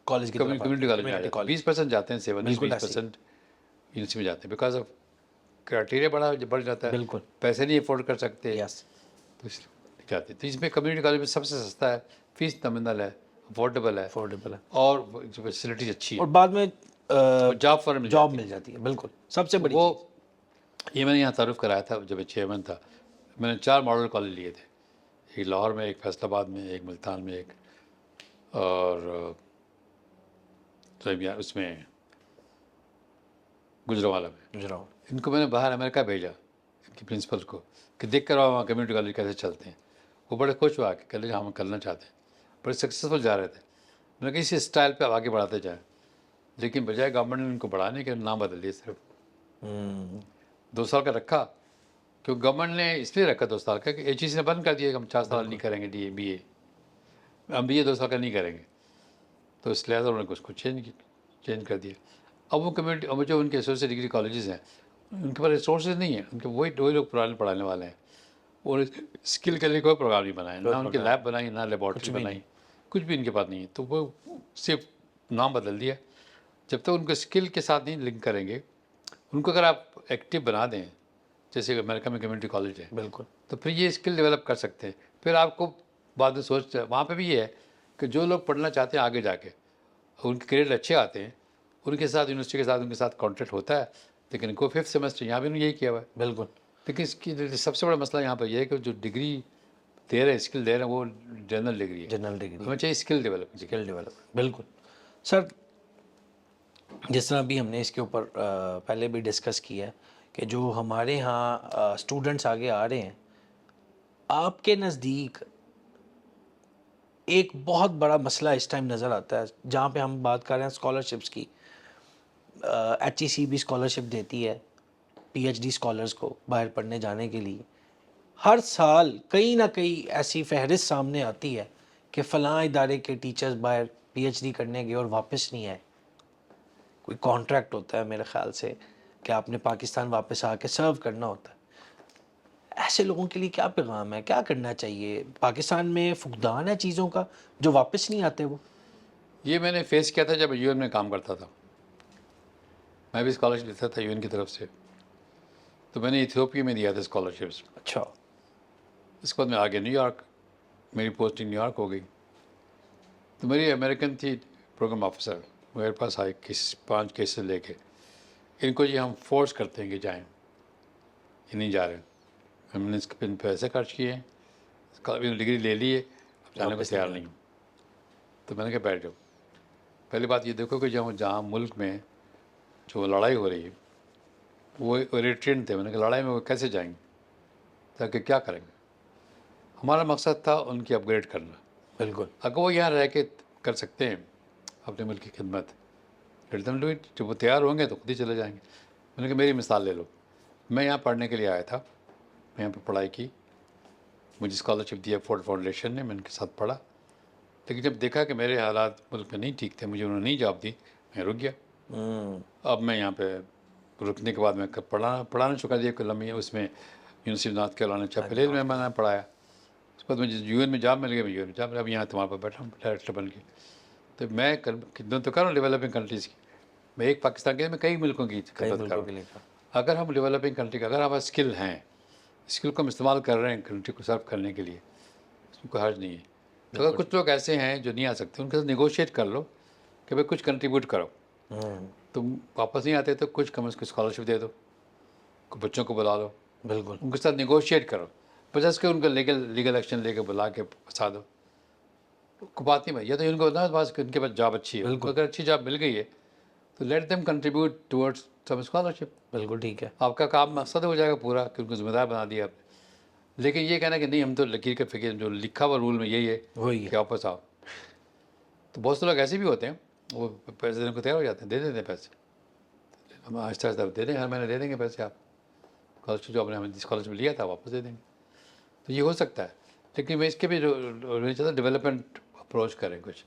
کالج کی
کمیونٹی کالج میں 20% جاتے ہیں، 20% یونیورسٹی میں جاتے ہیں. بیکاز آف کرائٹیریا بڑھ جاتا ہے،
بالکل.
پیسے نہیں افورڈ کر سکتے،
یس.
تو اس لیے جاتے ہیں. تو اس میں کمیونٹی کالج میں سب سے سستا ہے، فیس نامنل ہے، افورڈیبل ہے،
افورڈیبل ہے،
اور جو فیسلٹیز اچھی
اور
ہے،
بعد میں
اور جاب فارم
جاب مل جاتی ہے. بالکل. سب سے بڑی
وہ
چیز.
یہ میں نے یہاں تعارف کرایا تھا جب میں چیئرمین تھا. میں نے 4 ماڈل کالج لیے تھے، ایک لاہور میں، ایک فیصل آباد میں، ایک ملتان میں، ایک اور اس میں گجرانوالہ میں.
گجراؤ.
ان کو میں نے باہر امریکہ بھیجا، ان کے پرنسپل کو، کہ دیکھ کر وہاں کمیونٹی کالج کیسے چلتے ہیں. وہ بڑے خوش ہوا کہ کہتے ہم کرنا چاہتے ہیں، بڑے سکسیزفل جا رہے تھے. میں نے کہا اسی اسٹائل پہ آگے بڑھاتے جائیں. لیکن بجائے گورنمنٹ نے ان کو بڑھانے کے نام بدل دیے. صرف 2 سال کا رکھا، کیونکہ گورنمنٹ نے اس لیے رکھا 2 سال کا کہ ایچ ای سی نے بند کر دیا کہ ہم 4 سال نہیں کریں گے بی اے، ہم بی اے 2 سال کا نہیں کریں گے. تو اس لحاظ انہوں نے اس کو چینج کر دیا. اب وہ کمیونٹی، اب جو ان کے ایسوسیٹ ڈگری کالجز ہیں ان کے پاس ریسورسز نہیں ہیں. ان کے وہی لوگ پرانے پڑھانے والے ہیں. اور اسکل کے لیے کوئی پروگرام نہیں بنائے، نہ ان کے لیب بنائی، نہ لیبارٹری بنائی، کچھ بھی ان کے پاس نہیں ہے. تو وہ صرف نام بدل دیا. جب تک ان کو اسکل کے ساتھ نہیں لنک کریں گے، ان کو اگر آپ ایکٹیو بنا دیں، جیسے امریکہ میں کمیونٹی کالج ہے،
بالکل.
تو پھر یہ اسکل ڈیولپ کر سکتے ہیں. پھر آپ کو بعد میں وہاں پہ بھی یہ ہے کہ جو لوگ پڑھنا چاہتے ہیں آگے جا کے، ان کے کریڈٹ اچھے آتے ہیں، ان کے ساتھ یونیورسٹی کے ساتھ ان کے ساتھ کانٹریکٹ ہوتا ہے. لیکن ان کو 5th سیمسٹر یہاں بھی انہوں نے یہی کیا ہوا ہے.
بالکل.
لیکن اس کی سب سے بڑا مسئلہ یہاں پہ یہ ہے کہ جو ڈگری دے رہے ہیں، اسکل دے رہے ہیں، وہ جنرل ڈگری ہے.
General degree.
ہمیں چاہیے اسکل ڈیولپ.
Skill development. بالکل. سر جس طرح بھی ہم نے اس کے اوپر پہلے بھی ڈسکس کیا ہے کہ جو ہمارے ہاں اسٹوڈنٹس آگے آ رہے ہیں، آپ کے نزدیک ایک بہت بڑا مسئلہ اس ٹائم نظر آتا ہے جہاں پہ ہم بات کر رہے ہیں اسکالرشپس کی. ایچ ای سی بھی اسکالرشپ دیتی ہے پی ایچ ڈی اسکالرس کو باہر پڑھنے جانے کے لیے. ہر سال کہیں نہ کہیں ایسی فہرست سامنے آتی ہے کہ فلاں ادارے کے ٹیچرز باہر پی ایچ ڈی کرنے گئے اور واپس نہیں آئے. کوئی کانٹریکٹ ہوتا ہے میرے خیال سے کہ آپ نے پاکستان واپس آ کے سرو کرنا ہوتا ہے. ایسے لوگوں کے لیے کیا پیغام ہے، کیا کرنا چاہیے؟ پاکستان میں فقدان ہے چیزوں کا جو واپس نہیں آتے. وہ
یہ میں نے فیس کیا تھا جب یو این میں کام کرتا تھا. میں بھی اسکالرشپ لیتا تھا یو این کی طرف سے. تو میں نے ایتھیوپیا میں دیا تھا اسکالرشپس.
اچھا.
اس کے بعد میں آ گیا نیو یارک، میری پوسٹنگ نیو یارک ہو گئی. تو میری امریکن تھی پروگرام آفیسر، میرے پاس آئے 5 کیسز لے کے. ان کو ہم فورس کرتے ہیں کہ جائیں، یہ نہیں جا رہے. ہم نے اس کے پیسے خرچ کیے ہیں، ڈگری لے لی ہے، اب جانے کو تیار نہیں ہوں. تو میں نے کہا بیٹھ جاؤ. پہلی بات یہ دیکھو کہ جہاں ملک میں جو لڑائی ہو رہی ہے وہ اریٹرین تھے. میں نے کہا لڑائی میں وہ کیسے جائیں گے، تاکہ کیا کریں گے. ہمارا مقصد تھا ان کی اپ گریڈ کرنا.
بالکل.
اگر وہ یہاں رہ کے کر سکتے ہیں اپنے ملک کی خدمت، لیٹ دیم ڈو اٹ. جب وہ تیار ہوں گے تو خود ہی چلے جائیں گے. میں نے کہا میری مثال لے لو. میں یہاں پڑھنے کے لیے آیا تھا، میں یہاں پہ پڑھائی کی، مجھے اسکالرشپ دیا فورڈ فاؤنڈیشن نے، میں ان کے ساتھ پڑھا. لیکن جب دیکھا کہ میرے حالات ملک میں نہیں ٹھیک تھے، مجھے انہوں نے نہیں جاب دی، میں رک گیا. اب میں یہاں پہ رکنے کے بعد میں پڑھانا چکا دیا کہ لمحے اس میں یونیورسٹی نارتھ کیرولینا چیپل ہل میں نے پڑھایا. اس کے بعد مجھے یو این میں جاب مل گئی، میں یو این میں جاب. اب یہاں تمہارے پاس بیٹھا ہوں ڈائریکٹر بن کے. تو میں خدمت تو کر رہا ہوں ڈیولپنگ کنٹریز کی. میں ایک پاکستان کے میں کئی ملکوں کی
کئی
خدمت کر
ملکوں
رہا
کے
ہوں.
لیے کا.
اگر ہم ڈیولپنگ کنٹری کا، اگر ہمارے اسکل ہیں، اسکل کو ہم استعمال کر رہے ہیں کنٹری کو سرو کرنے کے لیے، اس میں کوئی حرج نہیں ہے. تو اگر کچھ لوگ ایسے ہیں جو نہیں آ سکتے، ان کے ساتھ نیگوشیٹ کر لو کہ بھائی کچھ کنٹریبیوٹ کرو. تم واپس نہیں آتے تو کچھ کم از کم اسکالرشپ دے دو، کچھ بچوں کو بلا لو،
بالکل.
ان کے ساتھ نیگوشیٹ کرو، بجائے کہ ان کو لیگل ایکشن لے کے بلا کے پھنسا دو. کو بات نہیں بھائی، یا تو ان کو بتانا بس کہ ان کے پاس جاب اچھی ہے، ان کو اگر اچھی جاب مل گئی ہے تو لیٹ دیم کنٹریبیوٹ ٹورڈز سم اسکالرشپ.
بالکل ٹھیک ہے.
آپ کا کام مقصد ہو جائے گا پورا کہ ان کو ذمہ دار بنا دیا آپ نے. لیکن یہ کہنا کہ نہیں ہم تو لکیر کے فکر، جو لکھا ہوا رول میں یہی ہے
وہی ہے.
کہ واپس آؤ. تو بہت سے لوگ ایسے بھی ہوتے ہیں، وہ پیسے دینے کو تیار ہو جاتے ہیں، دے دیتے ہیں پیسے. ہم آہستہ آہستہ دے دیں گے، ہر مہینے دے دیں گے پیسے. آپ اسکالرشپ جو آپ نے ہمیں اسکالرشپ لیا تھا واپس دے دیں گے. تو یہ ہو سکتا ہے. لیکن میں اس کے بھی نہیں چاہتا ڈیولپمنٹ اپروچ کریں، کچھ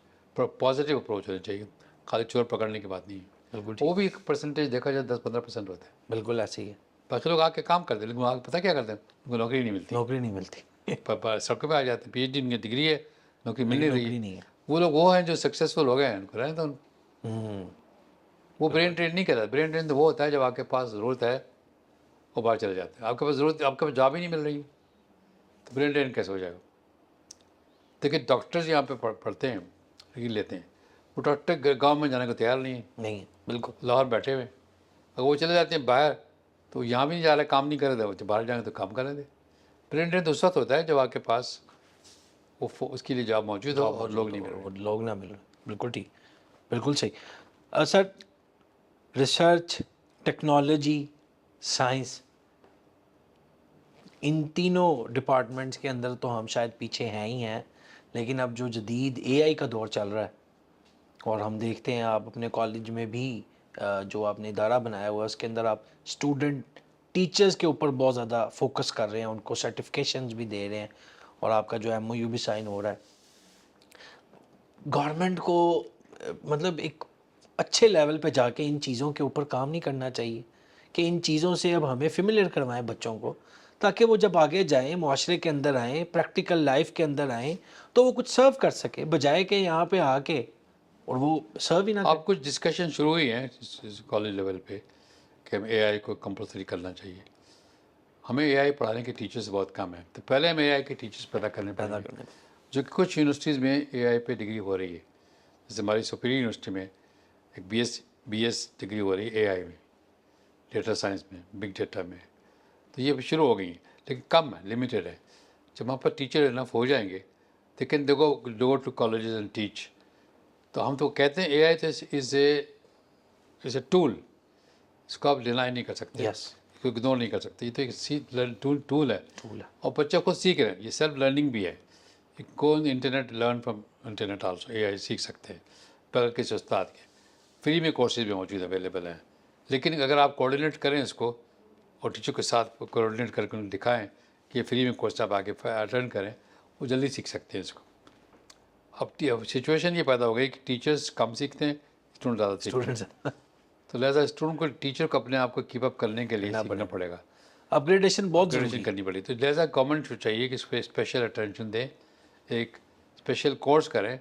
پازیٹیو اپروچ ہونی چاہیے، خالی چور پکڑنے کی بات نہیں ہے.
بالکل
وہ
ٹھیک.
بھی ایک پرسنٹیج دیکھا جائے 10-15% ہوتے ہیں.
بالکل ایسے ہی ہے.
باقی لوگ آ کے کام کرتے ہیں، لیکن وہ آ کے پتہ کیا کرتے ہیں، ان کو نوکری نہیں ملتی.
نوکری نہیں ملتی.
سڑکوں پہ آ جاتے ہیں، پی ایچ ڈی ان کی ڈگری ہے، نوکری مل
لیکن
نہیں رہی ہے.
نوکری نہیں ہے.
وہ لوگ وہ ہیں جو سکسیزفل ہو گئے ہیں، ان کو رہنے دو. وہ برین ٹرین نہیں کرتا. برین ٹرین تو وہ ہوتا ہے جب آپ کے پاس ضرورت ہے وہ باہر چلے جاتے ہیں. آپ کے پاس ضرورت، آپ کے پاس جاب ہی نہیں مل رہی تو برین ٹرین کیسے ہو جائے گا. دیکھیے ڈاکٹرز یہاں پہ پڑھتے ہیں، ڈگری لیتے ہیں، وہ ڈاکٹر گاؤں میں جانے کو تیار نہیں ہے،
نہیں ہے. بالکل.
لاہور بیٹھے ہوئے. اگر وہ چلے جاتے ہیں باہر تو یہاں بھی نہیں جا رہے، کام نہیں کرے دے. وہ باہر جائیں گے تو کام کریں دے. برین ٹرین تو اس وقت ہوتا ہے جب آپ کے پاس وہ اس کے لیے جاب موجود ہو
جاب
اور لوگ
موجود
نہیں مل
ہو
رہے.
اور لوگ نہ مل رہے. بالکل ٹھیک. بالکل صحیح. سر، ریسرچ، ٹیکنالوجی، سائنس، ان تینوں ڈپارٹمنٹس کے اندر تو ہم شاید پیچھے ہیں ہی ہیں. لیکن اب جو جدید اے آئی کا دور چل رہا ہے، اور ہم دیکھتے ہیں آپ اپنے کالج میں بھی جو آپ نے ادارہ بنایا ہوا ہے اس کے اندر آپ اسٹوڈنٹ ٹیچرز کے اوپر بہت زیادہ فوکس کر رہے ہیں، ان کو سرٹیفکیشنز بھی دے رہے ہیں، اور آپ کا جو ایم او یو بھی سائن ہو رہا ہے. گورنمنٹ کو مطلب ایک اچھے لیول پہ جا کے ان چیزوں کے اوپر کام نہیں کرنا چاہیے کہ ان چیزوں سے اب ہمیں فیملیئر کروائیں بچوں کو، تاکہ وہ جب آگے جائیں، معاشرے کے اندر آئیں، پریکٹیکل لائف کے اندر آئیں تو وہ کچھ سرو کر سکے، بجائے کہ یہاں پہ آ کے اور وہ سرو ہی نہ کرے.
آپ کچھ ڈسکشن شروع ہوئی ہیں کالج لیول پہ کہ ہم اے آئی کو کمپلسری کرنا چاہیے. ہمیں اے آئی پڑھانے کے ٹیچرز بہت کم ہیں، تو پہلے ہمیں اے آئی کے ٹیچرز پیدا کرنے پڑیں
پیدا
گے.
کرنے.
جو کہ کچھ یونیورسٹیز میں اے آئی پہ ڈگری ہو رہی ہے. جیسے ہماری سپیریئر یونیورسٹی میں ایک بی ایس ڈگری ہو رہی ہے اے آئی میں، ڈیٹا سائنس میں، بگ ڈیٹا میں. تو یہ شروع ہو گئی ہیں، لیکن کم ہے، لمیٹیڈ ہے. جب وہاں پر ٹیچر انف ہو جائیں گے، لیکن دیکھو go to colleges and teach. تو ہم تو کہتے ہیں اے آئی از اے ٹول، اس کو آپ ڈینائی نہیں کر سکتے،
یس.
اس کو اگنور نہیں کر سکتے. یہ تو ایک ٹول ہے،
ٹول ہے.
اور بچے خود سیکھ رہے ہیں. یہ سیلف لرننگ بھی ہے. کون internet learn from internet also, A I سیکھ سکتے ہیں بغیر کسی استاد کے. فری میں کورسز بھی موجود اویلیبل ہیں. لیکن اگر آپ کوآرڈینیٹ کریں اس کو اور ٹیچر کے ساتھ کوآرڈینیٹ کر کے انہیں دکھائیں کہ یہ فری میں کورس آپ آگے اٹینڈ کریں، وہ جلدی سیکھ سکتے ہیں اس کو. اب سچویشن یہ پیدا ہو گئی کہ ٹیچرز کم سیکھتے ہیں، اسٹوڈنٹ زیادہ سیکھتے ہیں.
اسٹوڈنٹس
تو لہٰذا اسٹوڈنٹ کو، ٹیچر کو اپنے آپ کو کیپ اپ کرنے کے لیے
کرنا
سیکھنا پڑے گا،
اپگریڈیشن بہت
اپگریڈیشن
ضروری ہے.
کرنی پڑے. تو لہٰذا گورنمنٹ کو چاہیے کہ اس پہ اسپیشل اٹینشن دیں، ایک اسپیشل کورس کریں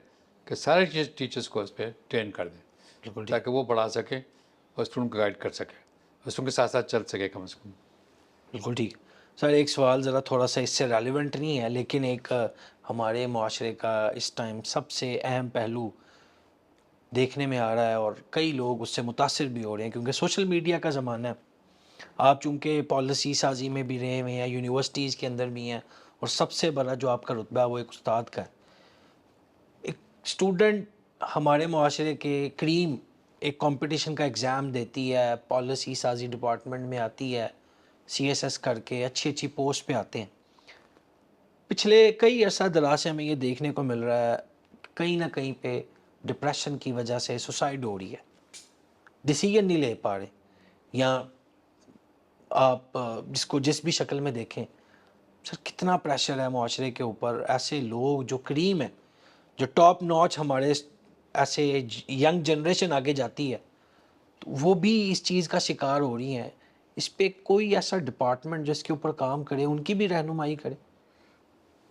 کہ سارے ٹیچرس کو اس پہ ٹرین کر دیں،
بالکل ٹھیک.
تاکہ وہ پڑھا سکیں اور اسٹوڈنٹ کو گائڈ کر سکیں، اسٹوڈنٹ کے ساتھ ساتھ چل سکے کم از کم.
بالکل ٹھیک. سر ایک سوال ذرا تھوڑا سا اس سے ریلیونٹ نہیں ہے، لیکن ایک ہمارے معاشرے کا اس ٹائم سب سے اہم پہلو دیکھنے میں آ رہا ہے، اور کئی لوگ اس سے متاثر بھی ہو رہے ہیں کیونکہ سوشل میڈیا کا زمانہ ہے. آپ چونکہ پالیسی سازی میں بھی رہے ہوئے ہیں، یونیورسٹیز کے اندر بھی ہیں، اور سب سے بڑا جو آپ کا رتبہ ہے وہ ایک استاد کا ہے. ایک اسٹوڈنٹ ہمارے معاشرے کے کریم ایک کمپٹیشن کا ایگزام دیتی ہے، پالیسی سازی ڈپارٹمنٹ میں آتی ہے، سی ایس ایس کر کے اچھی اچھی پوسٹ پہ آتے ہیں. پچھلے کئی عرصہ دراز سے ہمیں یہ دیکھنے کو مل رہا ہے کہیں نہ کہیں پہ ڈپریشن کی وجہ سے سوسائڈ ہو رہی ہے، ڈیسیجن نہیں لے پا رہے، یا آپ جس کو جس بھی شکل میں دیکھیں. سر کتنا پریشر ہے معاشرے کے اوپر، ایسے لوگ جو کریم ہیں، جو ٹاپ نوچ ہمارے ایسے ینگ جنریشن آگے جاتی ہے، تو وہ بھی اس چیز کا شکار ہو رہی ہیں. اس پہ کوئی ایسا ڈپارٹمنٹ جو اس کے اوپر کام کرے، ان کی بھی رہنمائی کرے.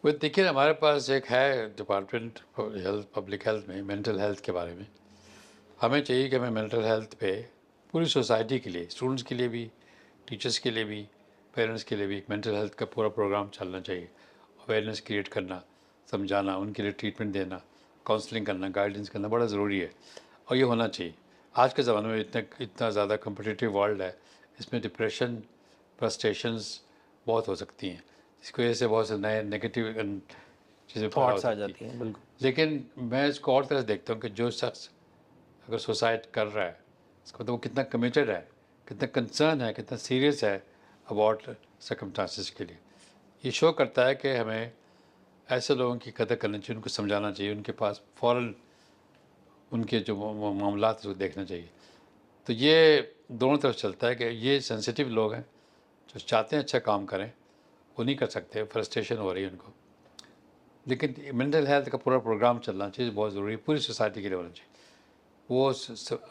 وہ دیکھیے ہمارے پاس ایک ہے ڈپارٹمنٹ ہیلتھ پبلک ہیلتھ میں مینٹل ہیلتھ کے بارے میں. ہمیں چاہیے کہ ہمیں مینٹل ہیلتھ پہ پوری سوسائٹی کے لیے، اسٹوڈنٹس کے لیے بھی، ٹیچرس کے لیے بھی، پیرنٹس کے لیے بھی مینٹل ہیلتھ کا پورا پروگرام چلنا چاہیے. اویئرنیس کریٹ کرنا، سمجھانا، ان کے لیے ٹریٹمنٹ دینا، کاؤنسلنگ کرنا، گائیڈنس کرنا بڑا ضروری ہے، اور یہ ہونا چاہیے. آج کے زمانے میں اتنا زیادہ کمپٹیٹیو ورلڈ ہے، اس میں ڈپریشن، فرسٹریشنز بہت ہو سکتی ہیں، جس کی وجہ سے بہت سے نئے نگیٹیو چیزیں پیدا ہو
تھاٹس آ
سکتی
جاتی
ہیں.
ہیں. بالکل.
لیکن میں اس کو اور طرح سے دیکھتا ہوں کہ جو شخص اگر سوسائڈ کر رہا ہے، اس کو تو وہ کتنا کمیٹڈ ہے، کتنا کنسرن ہے، کتنا سیریس ہے اباؤٹ سرکمسٹانسز کے لیے. یہ شو کرتا ہے کہ ہمیں ایسے لوگوں کی قدر کرنی چاہیے، ان کو سمجھانا چاہیے، ان کے پاس فوراً ان کے جو معاملات ہیں اس کو دیکھنا چاہیے. تو یہ دونوں طرف چلتا ہے کہ یہ سینسیٹیو لوگ ہیں جو چاہتے ہیں اچھا کام کریں، وہ نہیں کر سکتے، فرسٹریشن ہو رہی ہے ان کو. لیکن مینٹل ہیلتھ کا پورا پروگرام چلنا چاہیے، بہت ضروری ہے، پوری سوسائٹی کے لیے ہونا چاہیے. وہ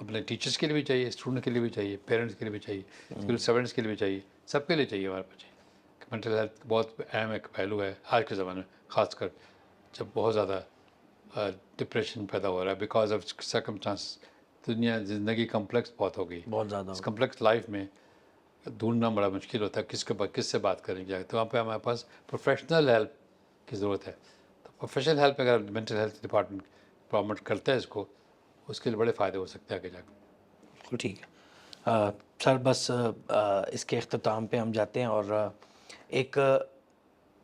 اپنے ٹیچرس کے لیے بھی چاہیے، اسٹوڈنٹ کے لیے بھی چاہیے، پیرنٹس کے لیے بھی چاہیے، سول سرونٹس کے لیے بھی چاہیے، سب کے لیے چاہیے. ہمارے پاس چاہیے کہ مینٹل ہیلتھ بہت اہم ایک پہلو ہے آج کے زمانے میں، خاص کر جب بہت زیادہ ڈپریشن پیدا ہو رہا ہے بیکاز آف سرکمسٹانس. دنیا زندگی کمپلیکس بہت ہو گئی.
بہت زیادہ
اس
ہو.
کمپلیکس لائف میں ڈھونڈنا بڑا مشکل ہوتا ہے کس سے بات کریں گے. تو وہاں پہ ہمارے پاس پروفیشنل ہیلپ کی ضرورت ہے. تو پروفیشنل ہیلپ اگر مینٹل ہیلتھ ڈپارٹمنٹ پروموٹ کرتا ہے اس کو، اس کے لیے بڑے فائدے ہو سکتے ہیں آگے جا کے.
بالکل ٹھیک ہے. سر بس اس کے اختتام پہ ہم جاتے ہیں، اور ایک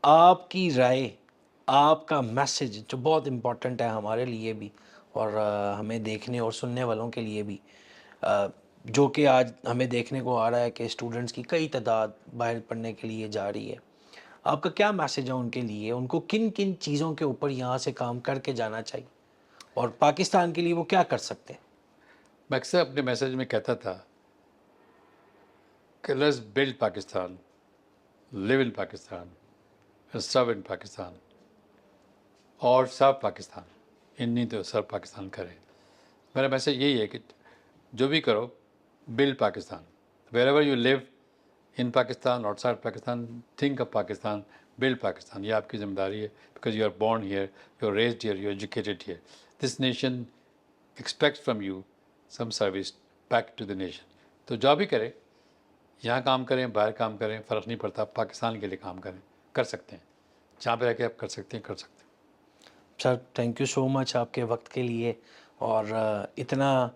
آپ کی رائے، آپ کا میسج جو بہت امپورٹنٹ ہے ہمارے لیے بھی، اور ہمیں دیکھنے اور سننے والوں کے لیے بھی، جو کہ آج ہمیں دیکھنے کو آ رہا ہے کہ اسٹوڈنٹس کی کئی تعداد باہر پڑھنے کے لیے جا رہی ہے. آپ کا کیا میسج ہے ان کے لیے؟ ان کو کن کن چیزوں کے اوپر یہاں سے کام کر کے جانا چاہیے، اور پاکستان کے لیے وہ کیا کر سکتے ہیں؟
میں اکثر اپنے میسج میں کہتا تھا کہ let's build Pakistan, leave in Pakistan, سرو ان پاکستان، اور سرو پاکستان. نہیں تو سرو پاکستان کریں. میرا میسج یہی ہے کہ جو بھی کرو، build Pakistan. Wherever you live in Pakistan, outside Pakistan, think of Pakistan, build Pakistan. یہ آپ کی ذمہ داری ہے، because you are born here, you are raised here, you are educated here. This nation expect from you some service back to the nation. تو جو بھی کرے، یہاں کام کریں، باہر کام کریں، فرق نہیں پڑتا، پاکستان کے لیے کام کریں، کر سکتے ہیں. جہاں پہ رہ کے آپ کر سکتے ہیں، کر سکتے ہیں.
سر تھینک یو سو مچ آپ کے وقت کے لیے، اور اتنا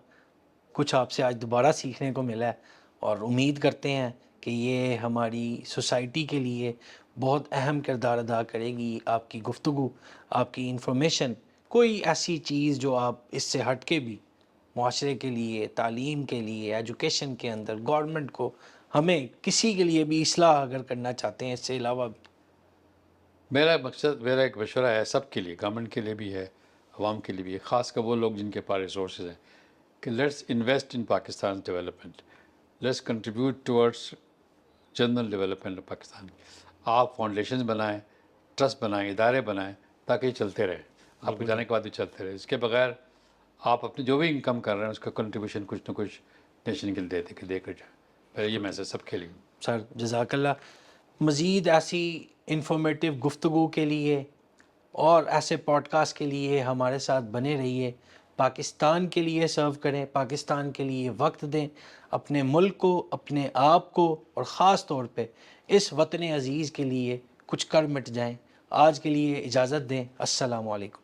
کچھ آپ سے آج دوبارہ سیکھنے کو ملا ہے، اور امید کرتے ہیں کہ یہ ہماری سوسائٹی کے لیے بہت اہم کردار ادا کرے گی. آپ کی گفتگو، آپ کی انفارمیشن، کوئی ایسی چیز جو آپ اس سے ہٹ کے بھی معاشرے کے لیے، تعلیم کے لیے، ایجوکیشن کے اندر گورنمنٹ کو، ہمیں کسی کے لیے بھی اصلاح اگر کرنا چاہتے ہیں اس سے علاوہ بھی.
میرا مقصد، میرا ایک مشورہ ہے سب کے لیے، گورنمنٹ کے لیے بھی ہے، عوام کے لیے بھی ہے، خاص کر وہ لوگ جن کے پاس ریسورسز ہیں، کہ let's invest in Pakistan development, let's contribute towards general development of Pakistan. آپ فاؤنڈیشنز بنائیں، ٹرسٹ بنائیں، ادارے بنائیں، تاکہ یہ چلتے رہیں، آپ کو جانے کے بعد بھی چلتے رہے. اس کے بغیر آپ اپنی جو بھی انکم کر رہے ہیں اس کا کنٹریبیوشن کچھ نہ کچھ نیشن کے لیے دے کر جائیں. پھر یہ میسج سب کے لیے.
سر جزاک اللہ. مزید ایسی انفارمیٹیو گفتگو کے لیے اور ایسے پوڈ کاسٹ کے لیے ہمارے ساتھ بنے رہیے. پاکستان کے لیے سرو کریں، پاکستان کے لیے وقت دیں، اپنے ملک کو، اپنے آپ کو، اور خاص طور پہ اس وطن عزیز کے لیے کچھ کر مٹ جائیں. آج کے لیے اجازت دیں. السلام علیکم.